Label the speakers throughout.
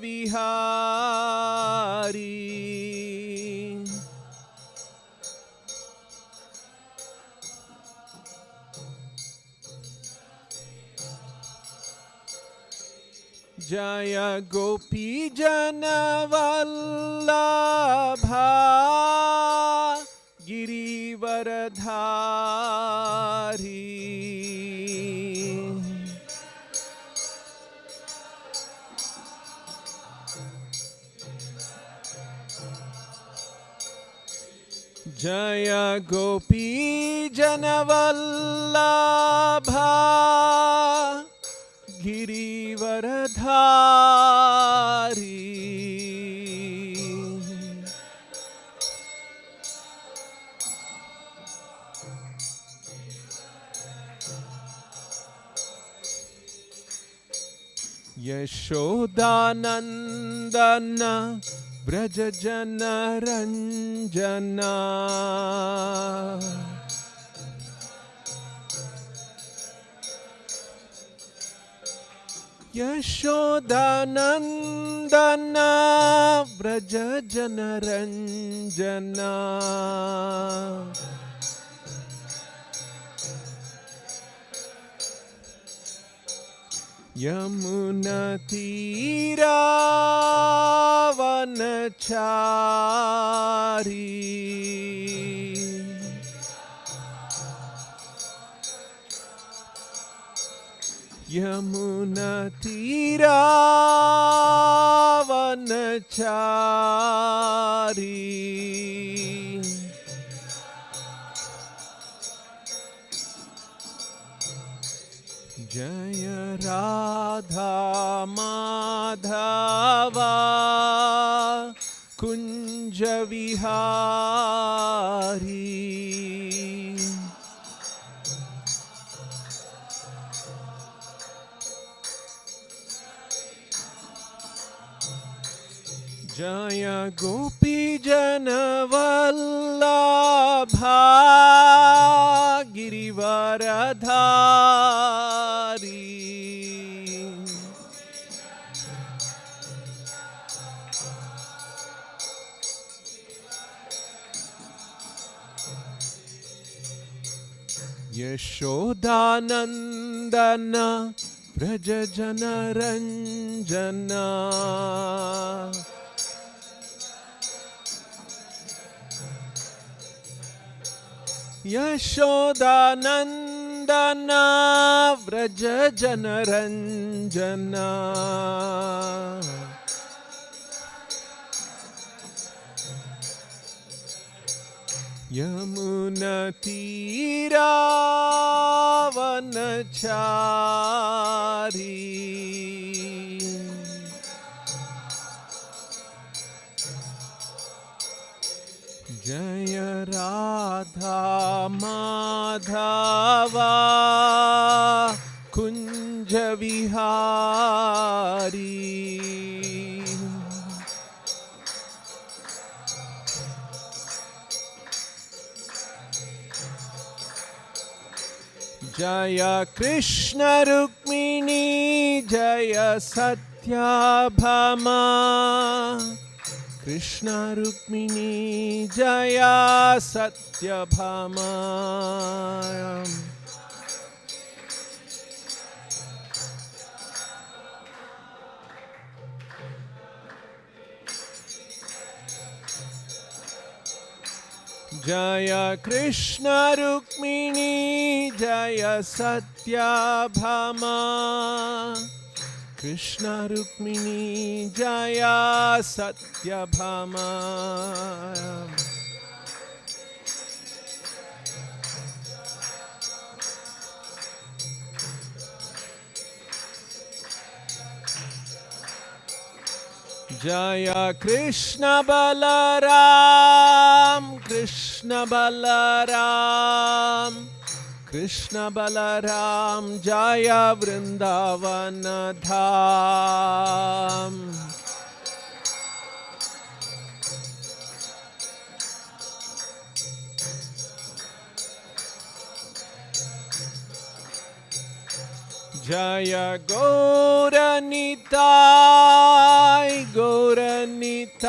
Speaker 1: Vihari. Jaya Gopi Jana Vallabha Girivaradhari. Jaya Gopi Jana Vallabha Girivaradhari. Yashodanandana Vrajajana Ranjana. Yashodanandana Vrajajana Ranjana. Yamuna Tira Vanachari. Yamuna Tira Vanachari. Jaya Radha Madhava Kunja Vihari. Jaya Gopi Jana Vallabha Girivaradhari. Yashodanandana Vrajajana Ranjana. Yashodanandana Vrajajana Ranjana. Yamuna Tira Vanachari. Jaya Radha Madhava Kunja Vihari. Jaya Krishna Rukmini Jaya Satyabhama. Krishna Rukmini Jaya Satyabhama. Jaya Krishna Rukmini Jaya Satyabhama. Krishna Rukmini Jaya Satyabhama. Jaya Krishna Balaram. Krishna Balaram. Krishna Balaram Jaya Vrindavana Dham. Jaya Gauranitai, Gauranitai,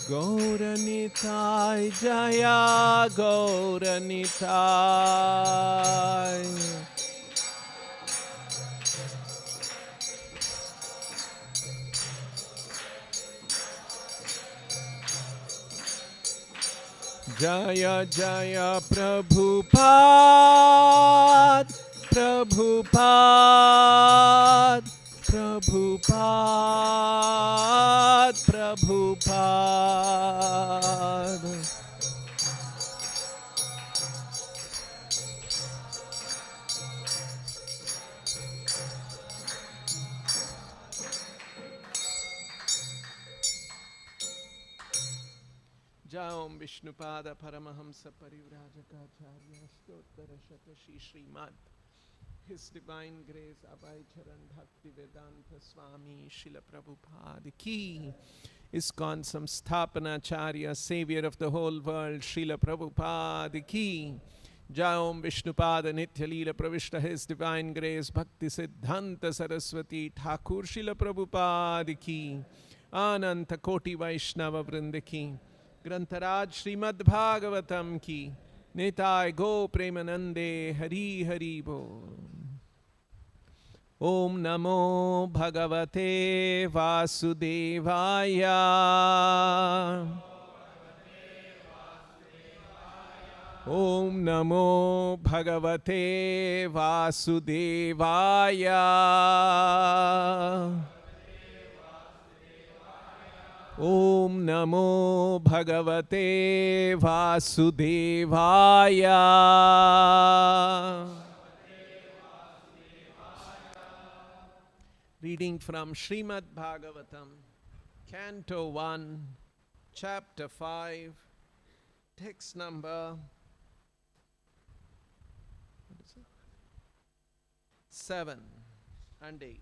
Speaker 1: Gauranitai, Jaya Gauranitai. Jaya Jaya Prabhupada, Prabhupada, Prabhupada, Prabhupada. Jaum Vishnupada Paramahamsa Parivrajakaacharya Stottara Shatashi Srimad His Divine Grace Abhay Charan Bhakti Vedanta Swami Srila Prabhupada Ki ISKCON Samsthapanacharya Savior of the whole world Srila Prabhupada Ki Jaum Vishnupada Nitya Leela Pravishta His Divine Grace Bhakti Siddhanta Saraswati Thakur Srila Prabhupada Ki Ananta Koti Vaishnava Vrinda Ki ग्रंथराज श्रीमद्-भागवतम की नेताय गो प्रेमानंदे हरि हरि बोल। ओम नमो भगवते वासुदेवाय। ओम नमो भगवते वासुदेवाय। ओम नमो भगवते वासुदेवाय। Reading from Srimad-Bhagavatam, Canto 1, Chapter 5, text number 7 and 8.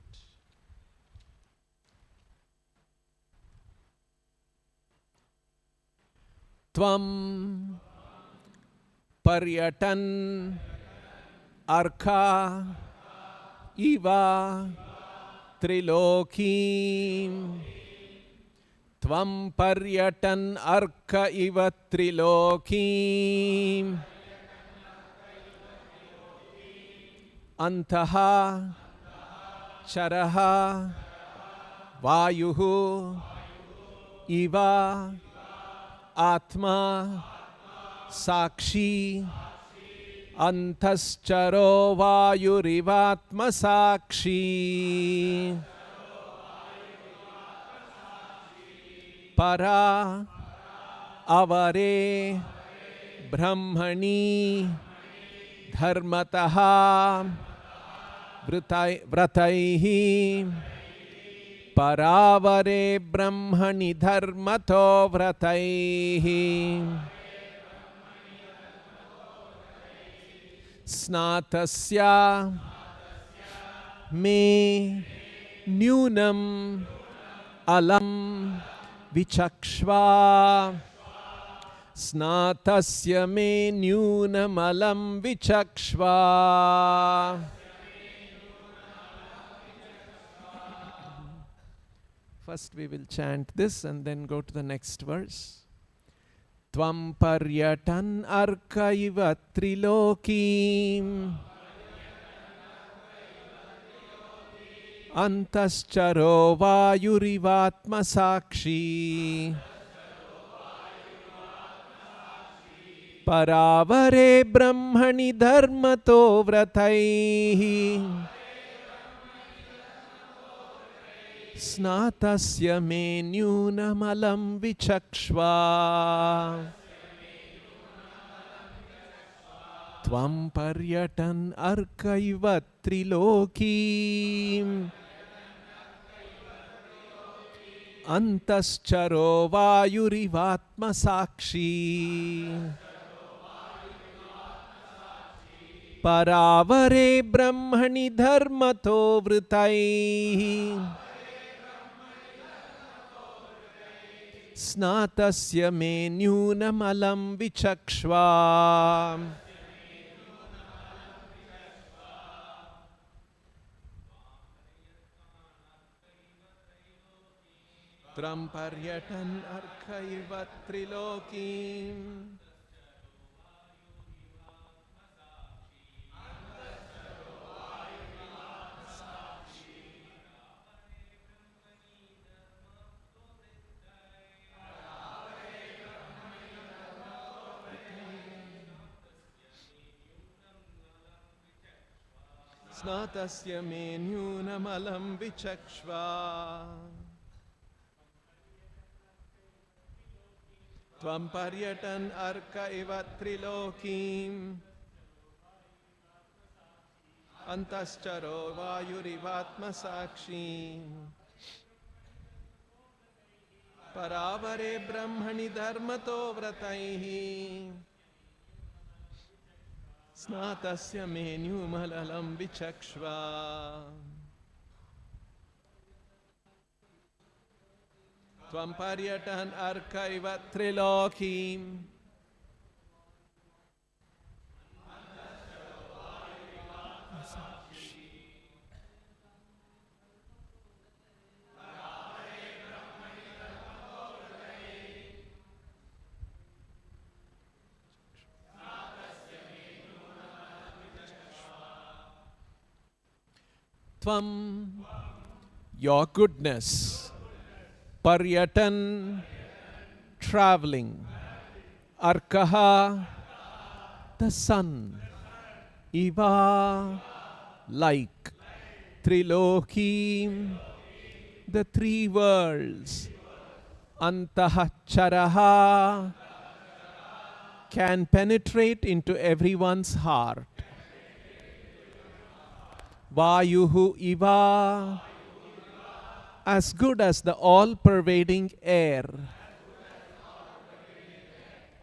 Speaker 1: Tvam paryatan arka iva trilokim. Tvam paryatan arka iva trilokim. Antaha charaha vayuhu iva Atma Sakshi Antascharo Vayurivatma Sakshi Para Avare Brahmani Dharmataha Vrataihi Paravare Brahmani Dharmato Vrataihi Snatasya Me Nyunam Alam Vichakshva Snatasya Me Nyunam Alam Vichakshva. First we will chant this and then go to the next verse. Tvam paryatan arka iva trilokim Antascharo vayurivatma sakshi Paravare brahmani dharmato vrataihi Snatasya me nyunamalam vichakshva. Tvam paryatan arkaiva trilokim Antascharo vayurivatma sakshi Paravare brahmani dharmato vritaihi Snatasya me nyunamalam vichakshva. Tvam paryatan arkaiva trilokim. Snatasya me nyunamalam vichakshva. Tvam paryatan arka iva trilokim. Antascharo vayurivatma sakshi. Paravare brahmani dharmato vrataihi. Snatasya me nyumalalam vichakshva. Tvam paryatan arkaiva trilokim. Tvam, your goodness. Paryatan, traveling. Arkaha, the sun. Iva, like. Trilokim, the three worlds. Antahacharaha, can penetrate into everyone's heart. Vayuhu iva, as good as the all-pervading air.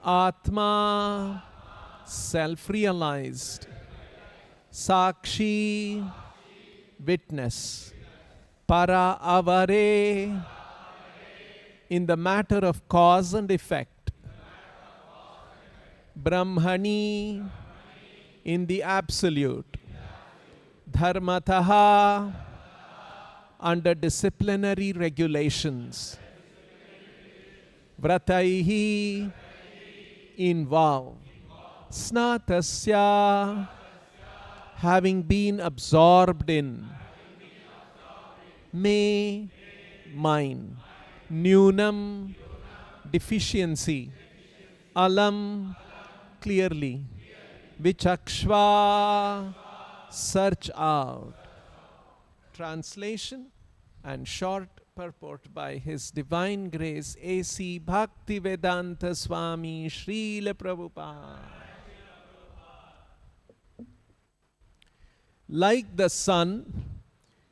Speaker 1: Atma, self-realized. Sakshi, witness. Para avare, in the matter of cause and effect. Brahmani, in the absolute. Dharmataha, under disciplinary regulations. Vrataihi, in vow. Snatasya, having been absorbed in. Me, mine. Nyunam, deficiency. Alam, clearly. Vichakshva, search out. Translation and short purport by His Divine Grace A.C. Bhaktivedanta Swami Srila Prabhupada. Like the sun,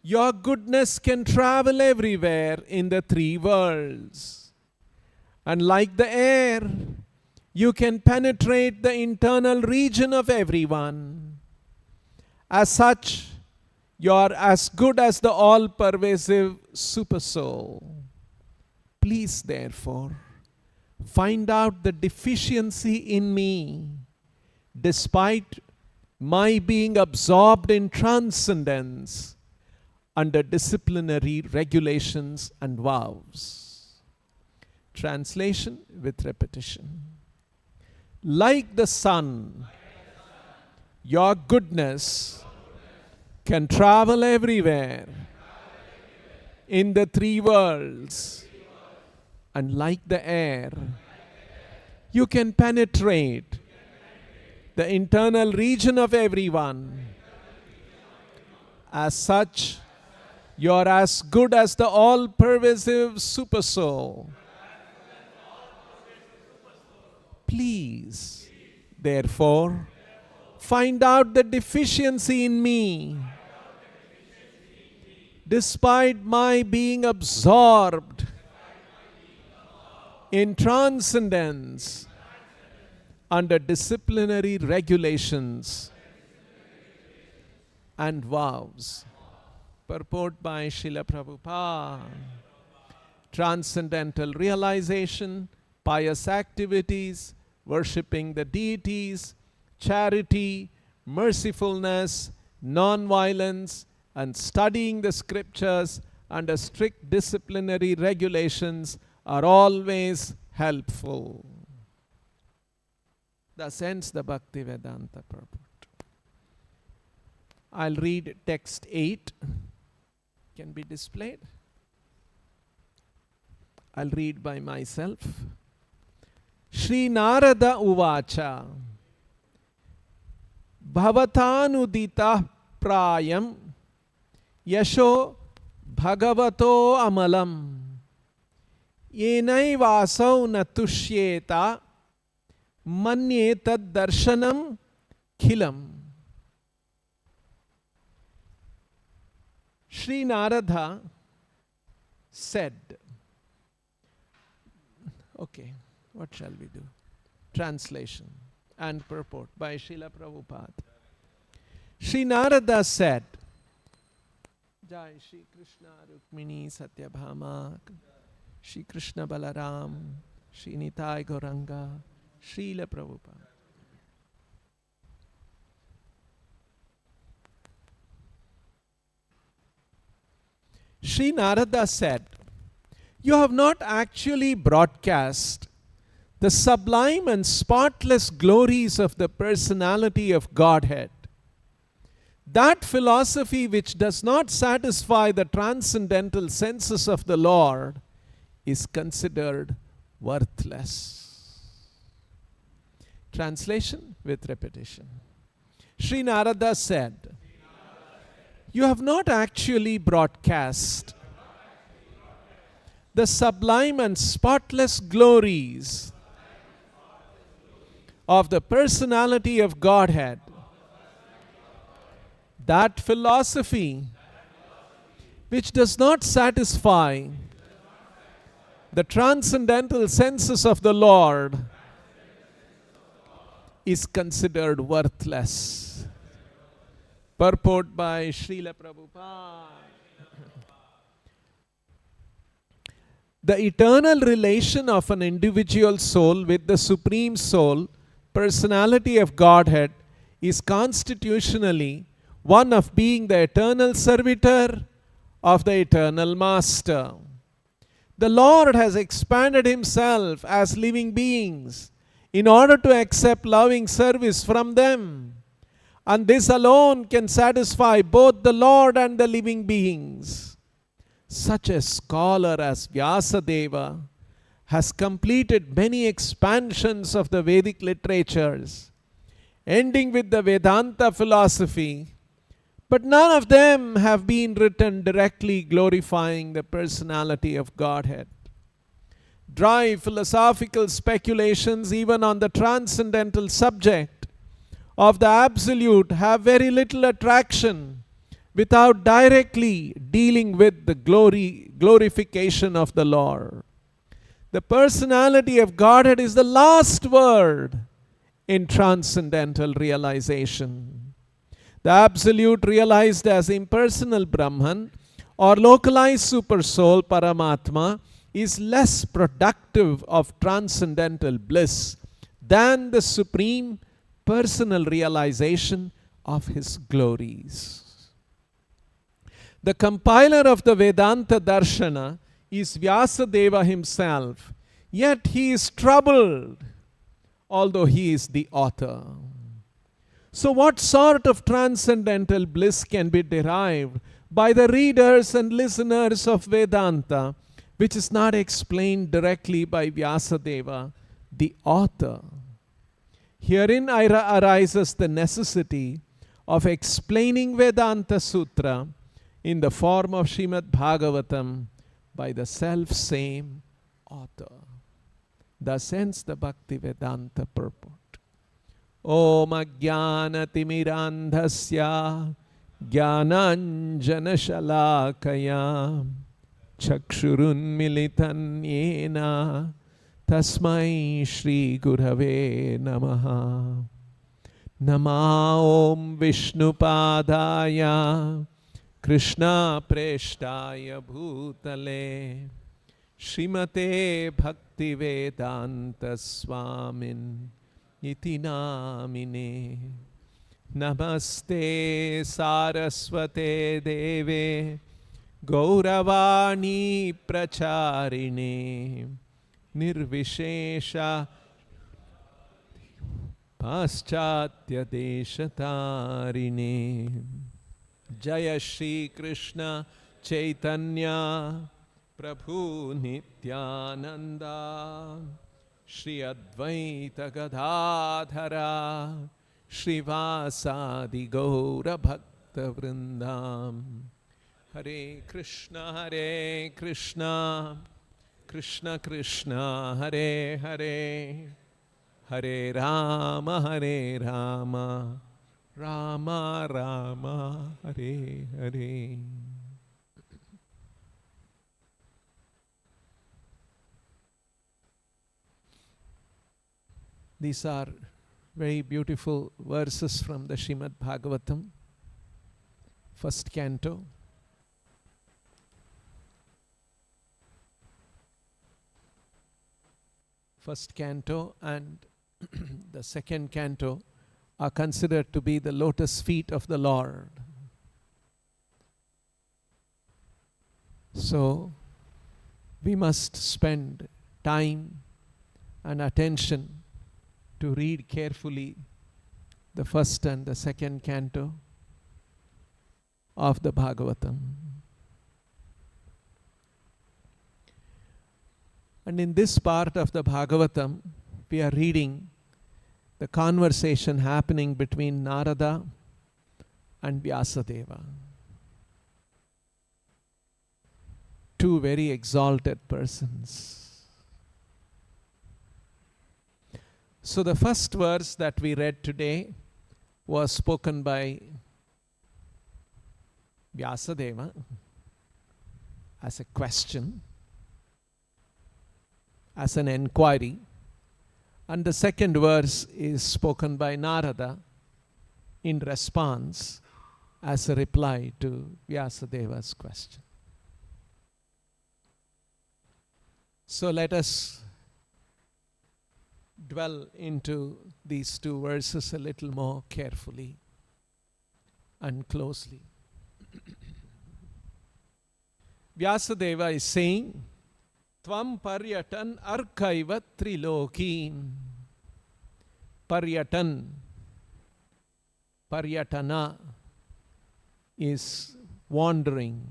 Speaker 1: your goodness can travel everywhere in the three worlds. And like the air, you can penetrate the internal region of everyone. As such, you are as good as the all-pervasive Supersoul. Please, therefore, find out the deficiency in me, despite my being absorbed in transcendence under disciplinary regulations and vows. Translation with repetition. Like the sun, your goodness can travel everywhere in the three worlds, and like the air, you can penetrate the internal region of everyone. As such, you are as good as the all-pervasive Supersoul. Please, therefore, find out the deficiency in me, despite my being absorbed in transcendence under disciplinary regulations and vows. Purport by Srila Prabhupada. Transcendental realization, pious activities, worshipping the deities, charity, mercifulness, non-violence, and studying the scriptures under strict disciplinary regulations are always helpful. Thus ends the Bhaktivedanta purport. I'll read text 8. Can be displayed. I'll read by myself. Shri Narada Uvacha Bhavatanudita Prayam Yasho Bhagavato Amalam Yenai Natushyeta Manye Tad Darshanam Khilam. Sri Narada said, okay, what shall we do? Translation and purport by Srila Prabhupada. Sri Narada said, Jai Shri Krishna Rukmini Satyabhama, Shri Krishna Balaram, Shri Nitai Gauranga, Srila Prabhupada. Sri Narada said, you have not actually broadcast the sublime and spotless glories of the personality of Godhead. That philosophy which does not satisfy the transcendental senses of the Lord is considered worthless. Translation with repetition. Sri Narada said, you have not actually broadcast the sublime and spotless glories of the personality of Godhead. That philosophy which does not satisfy the transcendental senses of the Lord is considered worthless. Purport by Srila Prabhupada. The eternal relation of an individual soul with the Supreme Soul, personality of Godhead, is constitutionally one of being the eternal servitor of the eternal Master. The Lord has expanded Himself as living beings in order to accept loving service from them. And this alone can satisfy both the Lord and the living beings. Such a scholar as Vyasadeva has completed many expansions of the Vedic literatures, ending with the Vedanta philosophy, but none of them have been written directly glorifying the personality of Godhead. Dry philosophical speculations even on the transcendental subject of the Absolute have very little attraction without directly dealing with the glorification of the Lord. The personality of Godhead is the last word in transcendental realization. The Absolute realized as impersonal Brahman or localized Super Soul Paramatma is less productive of transcendental bliss than the supreme personal realization of His glories. The compiler of the Vedanta Darshana is Vyasadeva himself, yet he is troubled, although he is the author. So what sort of transcendental bliss can be derived by the readers and listeners of Vedanta, which is not explained directly by Vyasadeva, the author? Herein arises the necessity of explaining Vedanta Sutra in the form of Srimad-Bhagavatam by the self-same author. Thus ends the Bhaktivedanta purport. Om Ajnanatimirandhasya Jnananjana Shalakaya Chakshurunmilitan Yena Tasmai Shri Gurave Namaha. Nama Om Vishnupadaya Krishna Preshtaya Bhutale Srimate Bhaktivedanta Swamin Iti Namine. Namaste Saraswate Deve Gauravani Pracharine Nirvishesha Paschatya Deshatarine Jaya Shri Krishna Chaitanya Prabhu Nityananda Shri Advaita Gadadhara Shrivasadi Gaura Bhakta Vrindam Hare Krishna Krishna Krishna Hare Hare Hare Rama Rama Rama Hare Hare. These are very beautiful verses from the Srimad-Bhagavatam, first canto. First canto and the second canto are considered to be the lotus feet of the Lord. So we must spend time and attention to read carefully the first and the second canto of the Bhagavatam. And in this part of the Bhagavatam, we are reading the conversation happening between Narada and Vyasadeva. Two very exalted persons. So the first verse that we read today was spoken by Vyasadeva as a question, as an enquiry. And the second verse is spoken by Narada in response as a reply to Vyasadeva's question. So let us dwell into these two verses a little more carefully and closely. Vyasadeva is saying, Tvam paryatan arkaiva trilokim. Paryatana is wandering.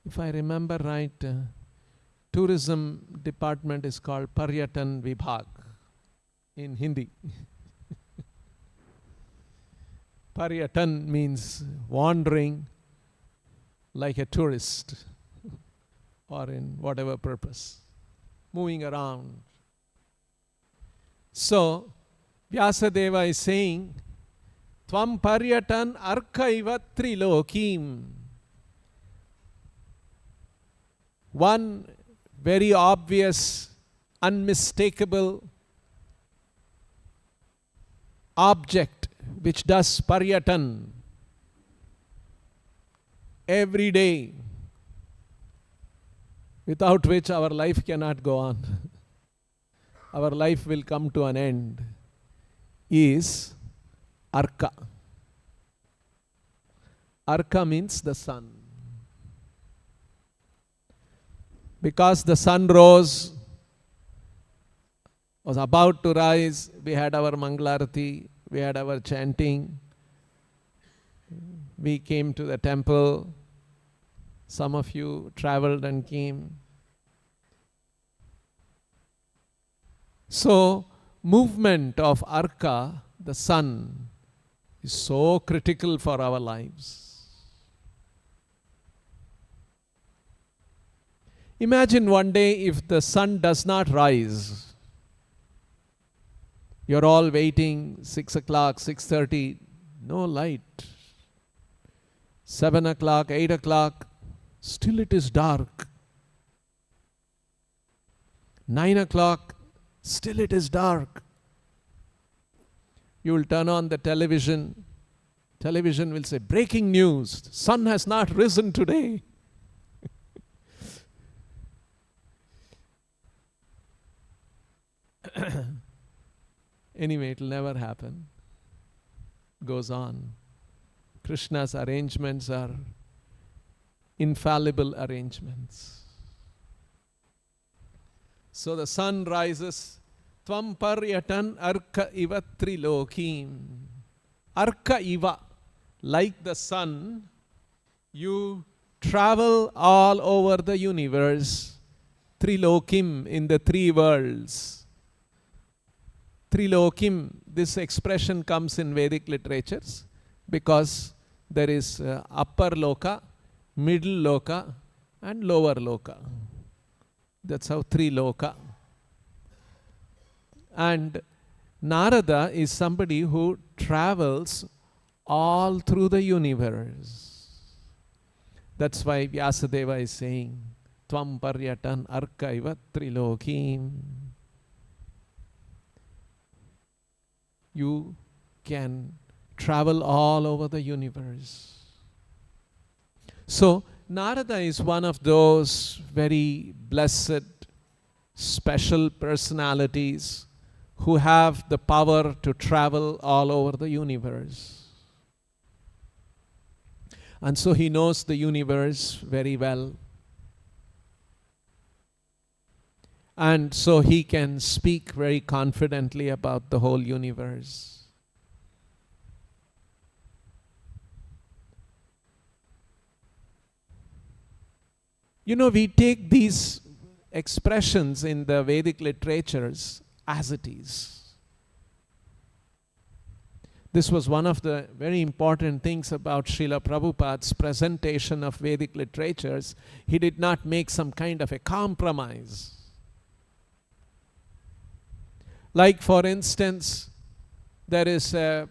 Speaker 1: If I remember right, tourism department is called Paryatan Vibhag in Hindi. Paryatan means wandering like a tourist or in whatever purpose, moving around. So, Vyasadeva is saying, Tvam paryatan arkaiva trilokim. One very obvious, unmistakable object which does paryatan every day, without which our life cannot go on. Our life will come to an end, is Arka. Arka means the sun. Because the sun was about to rise, we had our Mangalarati, we had our chanting, we came to the temple, some of you traveled and came. So, movement of Arka, the sun, is so critical for our lives. Imagine one day if the sun does not rise. You're all waiting, 6 o'clock, 6:30, no light. 7 o'clock, 8 o'clock, still it is dark. 9 o'clock, still it is dark. You will turn on the television. Television will say, breaking news, sun has not risen today. Anyway, it will never happen. Goes on. Krishna's arrangements are infallible arrangements. So the sun rises, Tvam paryatan arka iva trilokim. Arka iva, like the sun, you travel all over the universe. Trilokim, in the three worlds. Trilokim, this expression comes in Vedic literatures because there is upper loka, middle loka and lower loka. That's how Triloka. And Narada is somebody who travels all through the universe. That's why Vyasadeva is saying, Tvam paryatan arkaiva trilokim. You can travel all over the universe. So, Narada is one of those very blessed, special personalities who have the power to travel all over the universe. And so he knows the universe very well. And so he can speak very confidently about the whole universe. You know, we take these expressions in the Vedic literatures as it is. This was one of the very important things about Srila Prabhupada's presentation of Vedic literatures. He did not make some kind of a compromise. Like, for instance, there is a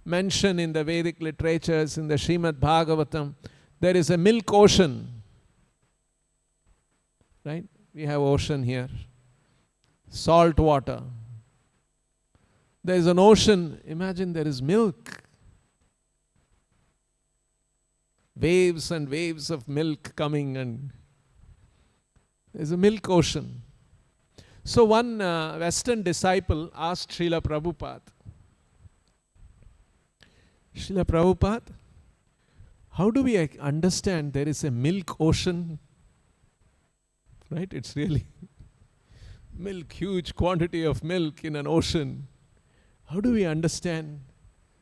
Speaker 1: mention in the Vedic literatures, in the Srimad-Bhagavatam, there is a milk ocean. Right? We have ocean here. Salt water. There is an ocean. Imagine there is milk. Waves and waves of milk coming, and there is a milk ocean. So one Western disciple asked Srila Prabhupada, Srila Prabhupada, how do we understand there is a milk ocean? Right? It's really milk, huge quantity of milk in an ocean. How do we understand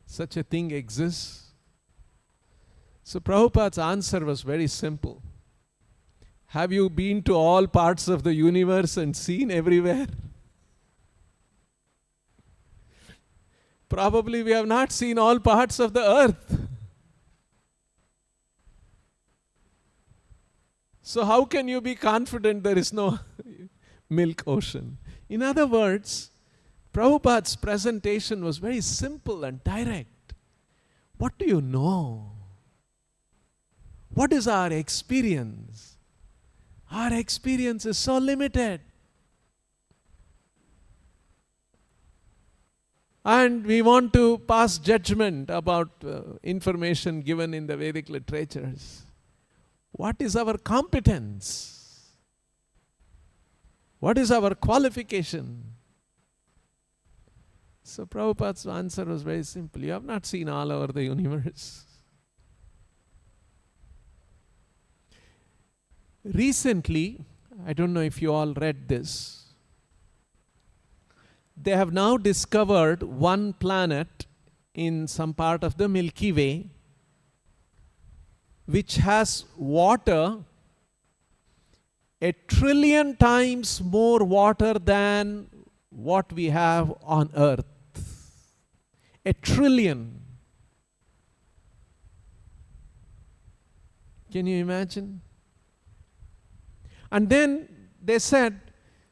Speaker 1: such a thing exists? So Prabhupada's answer was very simple. Have you been to all parts of the universe and seen everywhere? Probably we have not seen all parts of the earth. So how can you be confident there is no milk ocean? In other words, Prabhupada's presentation was very simple and direct. What do you know? What is our experience? Our experience is so limited. And we want to pass judgment about information given in the Vedic literatures. What is our competence? What is our qualification? So Prabhupada's answer was very simple. You have not seen all over the universe. Recently, I don't know if you all read this, they have now discovered one planet in some part of the Milky Way which has water 1 trillion times more water than what we have on Earth. 1 trillion. Can you imagine? And then they said,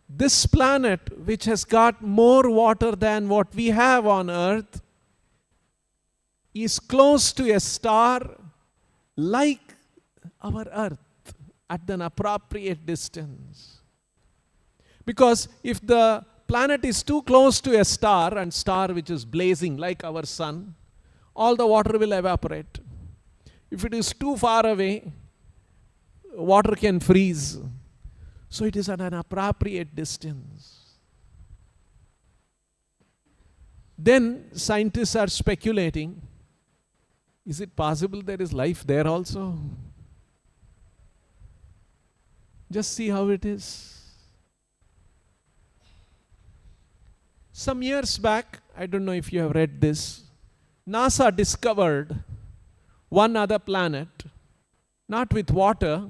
Speaker 1: this planet, which has got more water than what we have on Earth, is close to a star like our Earth at an appropriate distance. Because if the planet is too close to a star, and star which is blazing like our sun, all the water will evaporate. If it is too far away, water can freeze. So it is at an appropriate distance. Then scientists are speculating, is it possible there is life there also? Just see how it is. Some years back, I don't know if you have read this, NASA discovered one other planet, not with water.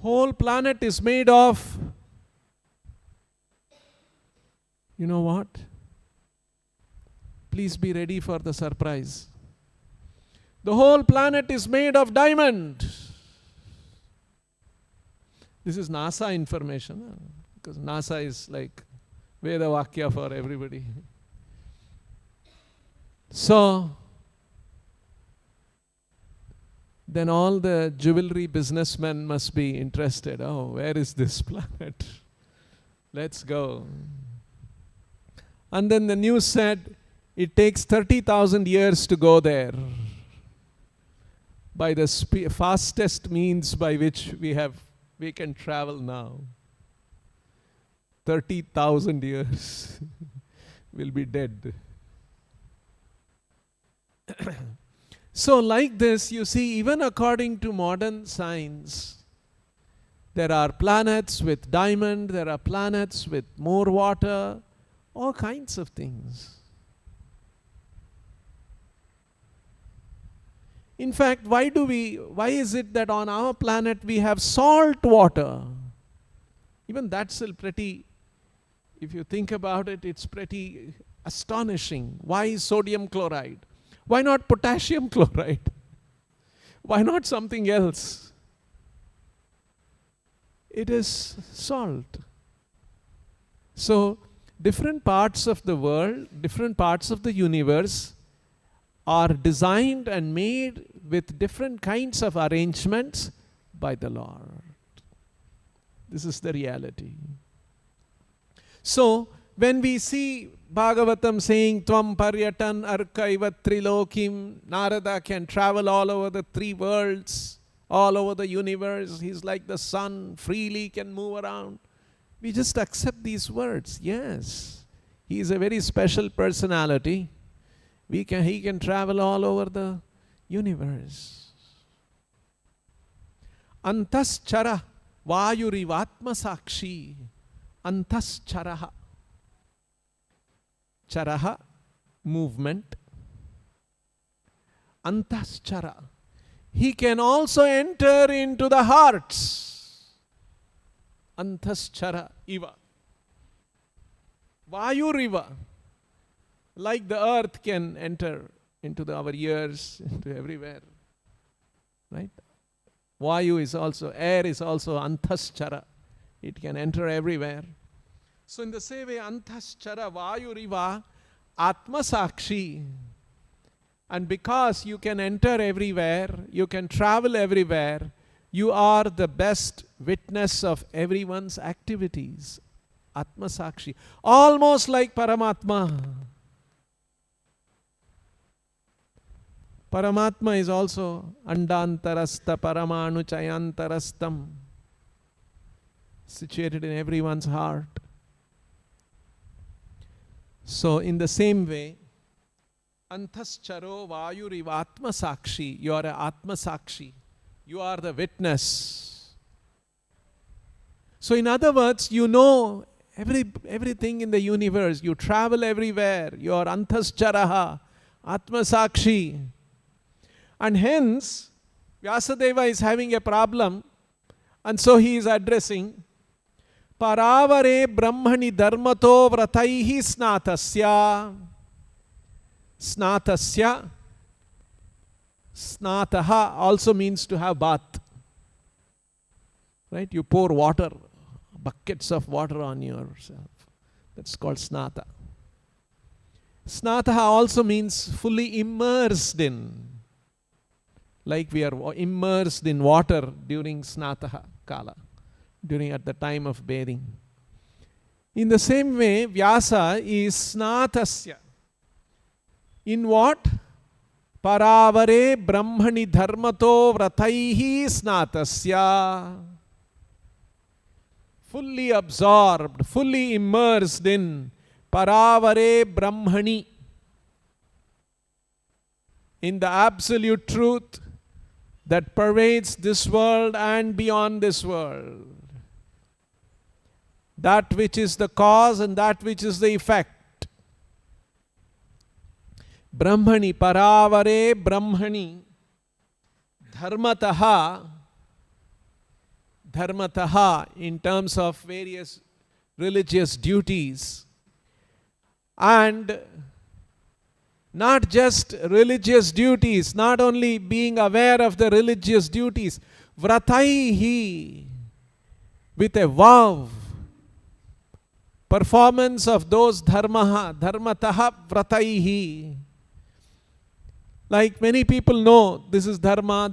Speaker 1: Whole planet is made of, you know what? Please be ready for the surprise. The whole planet is made of diamond. This is NASA information, because NASA is like Veda Vakya for everybody. So, then all the jewelry businessmen must be interested. Oh, where is this planet? Let's go. And then the news said it takes 30,000 years to go there by the fastest means by which we can travel now. 30,000 years will be dead. So like this, you see, even according to modern science, there are planets with diamond, there are planets with more water, all kinds of things. In fact, why is it that on our planet we have salt water? Even that's still pretty, if you think about it, it's pretty astonishing. Why sodium chloride? Why not potassium chloride? Why not something else? It is salt. So, different parts of the world, different parts of the universe are designed and made with different kinds of arrangements by the Lord. This is the reality. So, when we see Bhagavatam saying, Tvam paryatan arkaiva trilokim, Narada can travel all over the three worlds, all over the universe. He's like the sun, freely can move around. We just accept these words. Yes, he is a very special personality. He can travel all over the universe. Antaschara vayurivatma sakshi. Antascharaha. Charaha, movement. Antaschara. He can also enter into the hearts. Antaschara iva. Vayuriva. Like the earth can enter into our ears, into everywhere. Right? Vayu is also, air is also antaschara. It can enter everywhere. So in the same way, antaschara vayuriva atma sakshi. And because you can enter everywhere, you can travel everywhere, you are the best witness of everyone's activities. Atma sakshi. Almost like Paramatma. Paramatma is also andantarasta paramanu chayantarastam, situated in everyone's heart. So in the same way, antascharo vayurivatma sakshi, you are a atma sakshi, you are the witness. So in other words, you know everything in the universe, you travel everywhere, you are antascharaha, atma sakshi. And hence, Vyasadeva is having a problem, and so he is addressing Paravare Brahmani Dharmato Vrataihi Snatasya. Snatasya. Snataha also means to have bath. Right? You pour water, buckets of water on yourself. That's called snata. Snataha also means fully immersed in. Like we are immersed in water during snataha kala, at the time of bathing. In the same way, Vyasa is snatasya. In what? Paravare brahmani dharmato vrataihi snatasya. Fully absorbed, fully immersed in paravare brahmani. In the absolute truth that pervades this world and beyond this world. That which is the cause and that which is the effect. Brahmani paravare brahmani dharmataha. Dharmataha in terms of various religious duties. And not just religious duties, not only being aware of the religious duties, vrataihi, with a vow, performance of those dharmataha vrataihi. Like many people know this is dharma,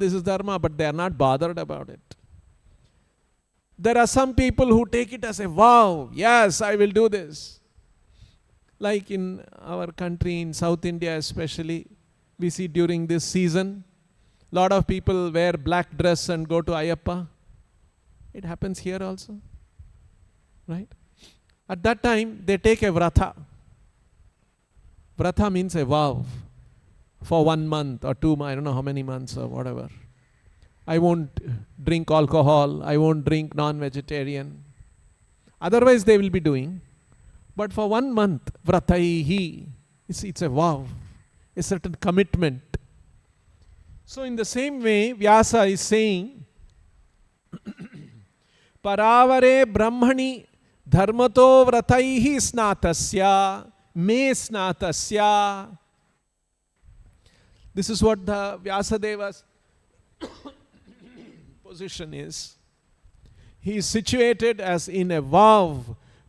Speaker 1: but they are not bothered about it. There are some people who take it as a vow. Yes, I will do this. Like in our country, in South India especially, we see during this season, a lot of people wear black dress and go to Ayyappa. It happens here also. Right? At that time, they take a vrata. Vrata means a vow for 1 month or 2 months, I don't know how many months or whatever. I won't drink alcohol, I won't drink non-vegetarian. Otherwise they will be doing. But for 1 month, vrataihi, it's a vow, a certain commitment. So in the same way, Vyasa is saying, paravare brahmani dharmato vrataihi snatasya, me snatasya. This is what the Vyasadeva's position is. He is situated as in a vow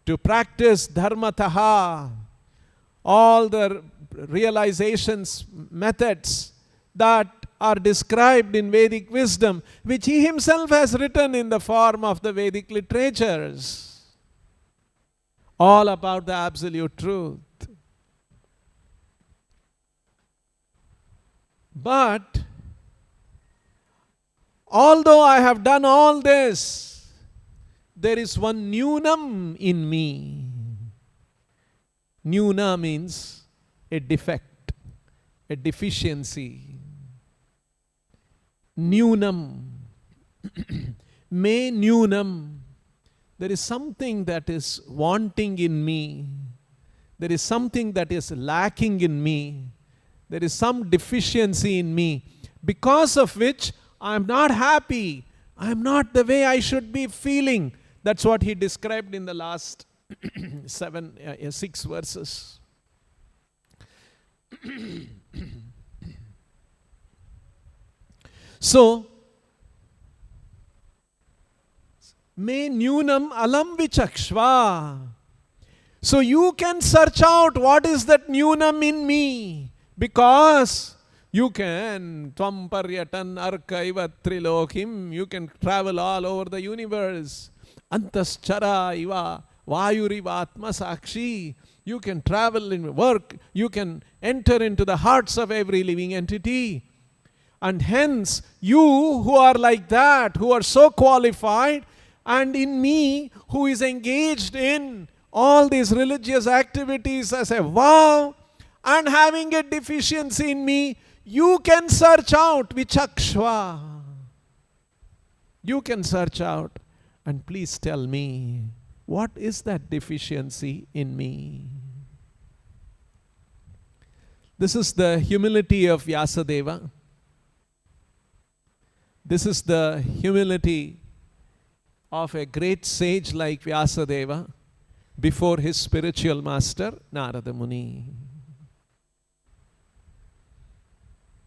Speaker 1: to practice dharmataha, all the realizations, methods that are described in Vedic wisdom, which he himself has written in the form of the Vedic literatures, all about the absolute truth. But although I have done all this, there is one nyunam in me. Nyuna means a defect, a deficiency. Nyunam. Me nyunam. There is something that is wanting in me. There is something that is lacking in me. There is some deficiency in me, because of which I am not happy. I am not the way I should be feeling. That's what he described in the last 6 verses. So, me nyunam alam vichakshva. So you can search out what is that nyunam in me, because you can tvam paryatan arkaiva trilokim, you can travel all over the universe. Antaschara iva vayuriva atma sakshi. You can travel in work, you can enter into the hearts of every living entity. And hence, you who are like that, who are so qualified, and in me who is engaged in all these religious activities as a vow, and having a deficiency in me, you can search out vichakshva. You can search out, and please tell me, what is that deficiency in me? This is the humility of Vyasadeva. This is the humility of a great sage like Vyasadeva before his spiritual master Narada Muni.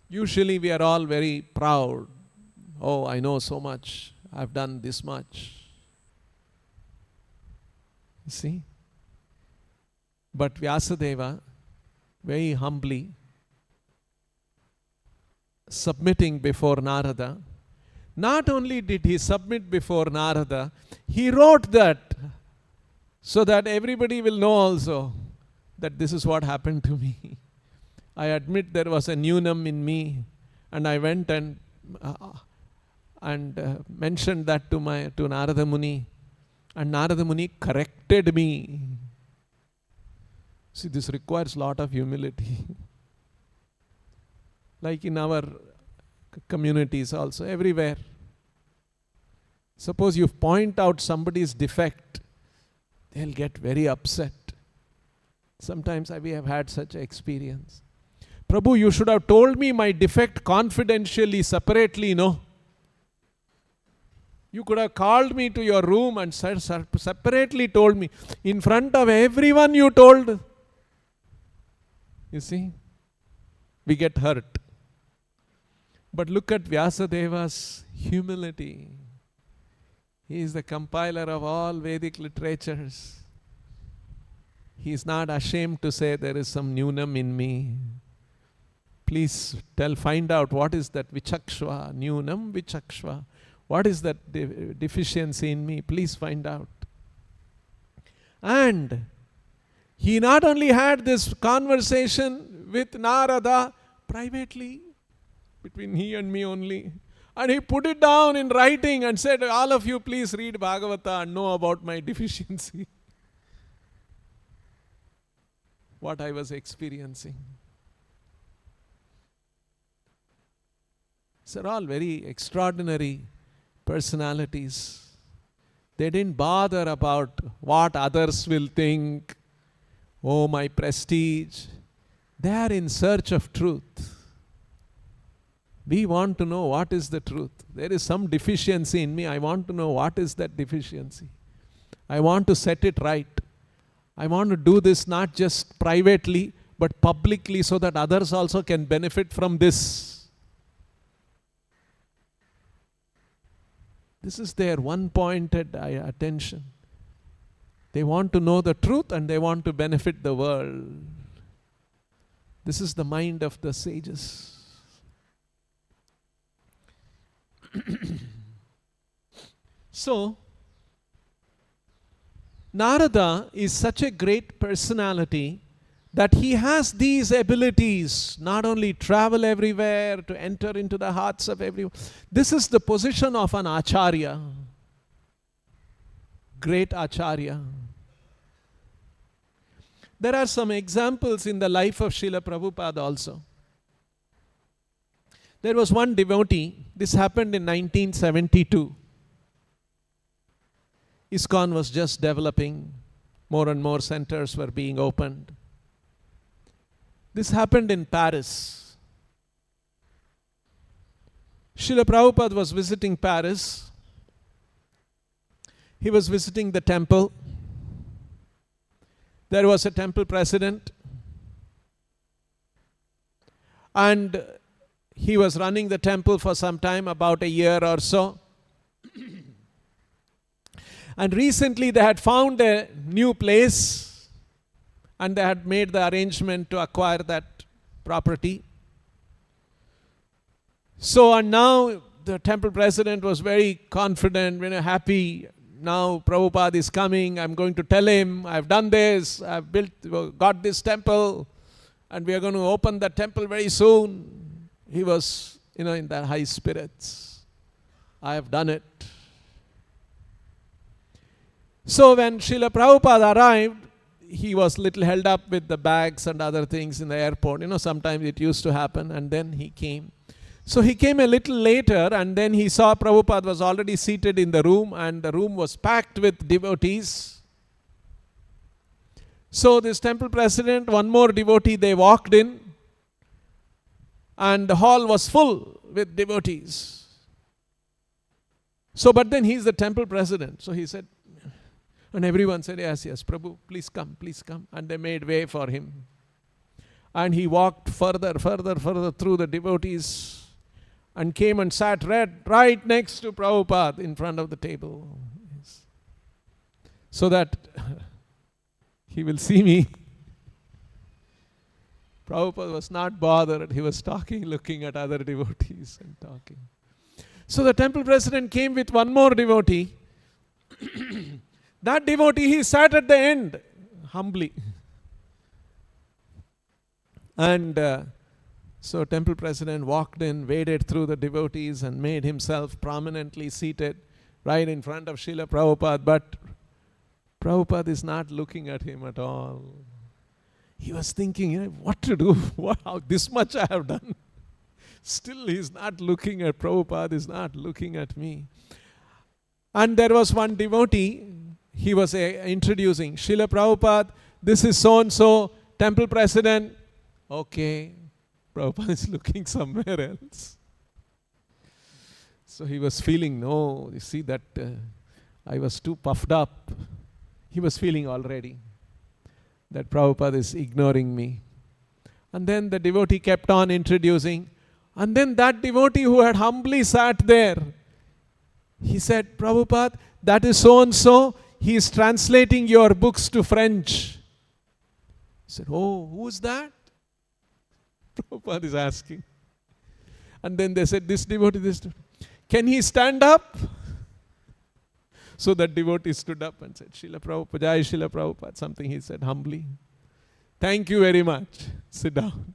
Speaker 1: Usually we are all very proud. Oh, I know so much. I've done this much. You see? But Vyasadeva, very humbly, submitting before Narada, not only did he submit before Narada, he wrote that so that everybody will know also that this is what happened to me. I admit there was a nyunam in me, and I went and mentioned that to Narada Muni, and Narada Muni corrected me. See, this requires a lot of humility. Like in our communities also, everywhere. Suppose you point out somebody's defect, they'll get very upset. Sometimes we have had such experience. Prabhu, you should have told me my defect confidentially, separately, no? You could have called me to your room and separately told me. In front of everyone you told. You see? We get hurt. But look at Vyasadeva's humility. He is the compiler of all Vedic literatures. He is not ashamed to say there is some Nunam in me. Please find out what is that Vichakshva, Nunam Vichakshva. What is that deficiency in me? Please find out. And he not only had this conversation with Narada privately, between he and me only, and he put it down in writing and said, all of you please read Bhagavata and know about my deficiency. What I was experiencing. These are all very extraordinary personalities. They didn't bother about what others will think. Oh, my prestige. They are in search of truth. We want to know what is the truth. There is some deficiency in me. I want to know what is that deficiency. I want to set it right. I want to do this not just privately, but publicly so that others also can benefit from this. This is their one-pointed attention. They want to know the truth and they want to benefit the world. This is the mind of the sages. So, Narada is such a great personality that he has these abilities, not only travel everywhere, to enter into the hearts of everyone. This is the position of an acharya, great acharya. There are some examples in the life of Srila Prabhupada also. There was one devotee, this happened in 1972. ISKCON was just developing, more and more centers were being opened. This happened in Paris. Srila Prabhupada was visiting Paris. He was visiting the temple. There was a temple president. And he was running the temple for some time, about a year or so. And recently they had found a new place and they had made the arrangement to acquire that property. So, and now the temple president was very confident, happy. Now Prabhupada is coming, I'm going to tell him, I've done this, I've got this temple, and we are going to open that temple very soon. He was, in the high spirits. I have done it. So when Srila Prabhupada arrived, he was little held up with the bags and other things in the airport. Sometimes it used to happen, and then he came. So he came a little later, and then he saw Prabhupada was already seated in the room, and the room was packed with devotees. So this temple president, one more devotee, they walked in, and the hall was full with devotees. So, but then he's the temple president. So he said, and everyone said, yes, Prabhu, please come, please come. And they made way for him. And he walked further through the devotees and came and sat right next to Prabhupada in front of the table. Yes. So that he will see me. Prabhupada was not bothered. He was talking, looking at other devotees and talking. So the temple president came with one more devotee. That devotee, he sat at the end, humbly. And so temple president walked in, waded through the devotees and made himself prominently seated right in front of Srila Prabhupada. But Prabhupada is not looking at him at all. He was thinking, what to do? How this much I have done. Still he's not looking at Prabhupada, is not looking at me. And there was one devotee, he was introducing, Srila Prabhupada, this is so-and-so, temple president. Okay, Prabhupada is looking somewhere else. So he was feeling, no, you see that I was too puffed up. He was feeling already that Prabhupada is ignoring me. And then the devotee kept on introducing. And then that devotee who had humbly sat there, he said, Prabhupada, that is so-and-so. He is translating your books to French. He said, oh, who is that? Prabhupada is asking. And then they said, this devotee. Can he stand up? So that devotee stood up and said, Srila Prabhupada, Jai Srila Prabhupada, something he said humbly. Thank you very much. Sit down.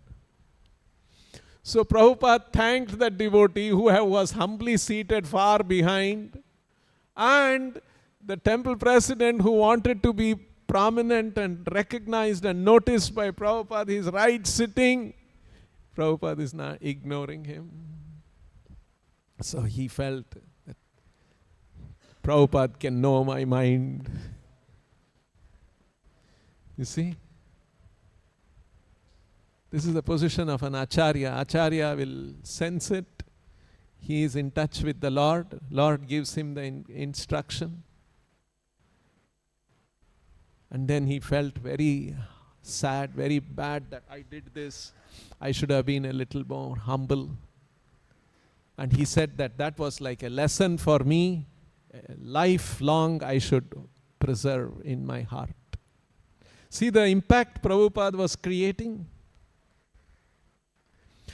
Speaker 1: So Prabhupada thanked that devotee who was humbly seated far behind, and the temple president who wanted to be prominent and recognized and noticed by Prabhupada, he is right sitting. Prabhupada is not ignoring him. So he felt that Prabhupada can know my mind. You see? This is the position of an acharya. Acharya will sense it. He is in touch with the Lord. Lord gives him the instruction. And then he felt very sad, very bad that I did this. I should have been a little more humble. And he said that that was like a lesson for me. Lifelong I should preserve in my heart. See the impact Prabhupada was creating?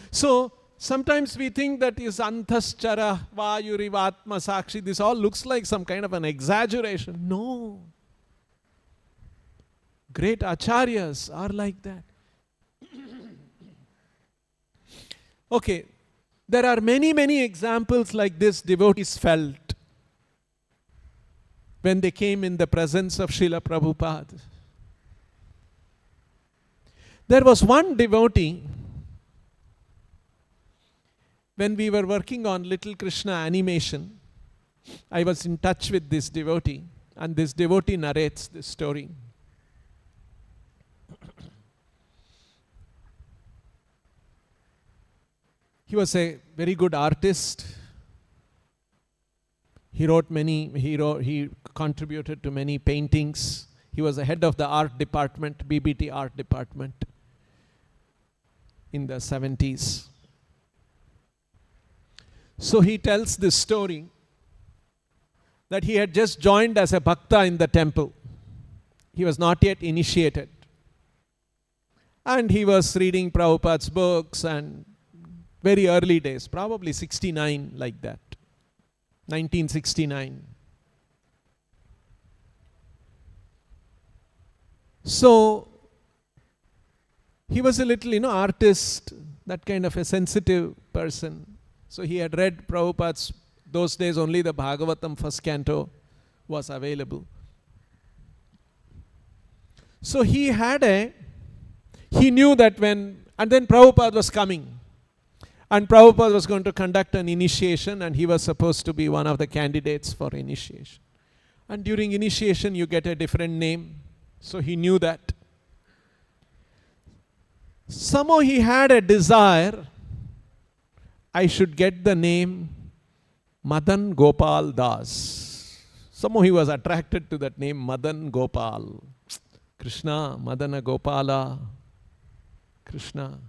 Speaker 1: So, sometimes we think that is antaschara, vayurivatma sakshi. This all looks like some kind of an exaggeration. No. Great acharyas are like that. Okay. There are many examples like this devotees felt when they came in the presence of Srila Prabhupada. There was one devotee, when we were working on Little Krishna animation, I was in touch with this devotee, and this devotee narrates this story. He was a very good artist. He contributed to many paintings. He was the head of the art department, BBT art department in the 70s. So he tells this story that he had just joined as a bhakta in the temple. He was not yet initiated. And he was reading Prabhupada's books and very early days, probably 69 like that, 1969. So he was a little, artist, that kind of a sensitive person. So he had read Prabhupada's, those days only the Bhagavatam first canto was available. So he knew that and then Prabhupada was coming. And Prabhupada was going to conduct an initiation, and he was supposed to be one of the candidates for initiation. And during initiation, you get a different name. So he knew that. Somehow he had a desire, I should get the name Madan Gopal Das. Somehow he was attracted to that name, Madan Gopal. Krishna, Madana Gopala, Krishna.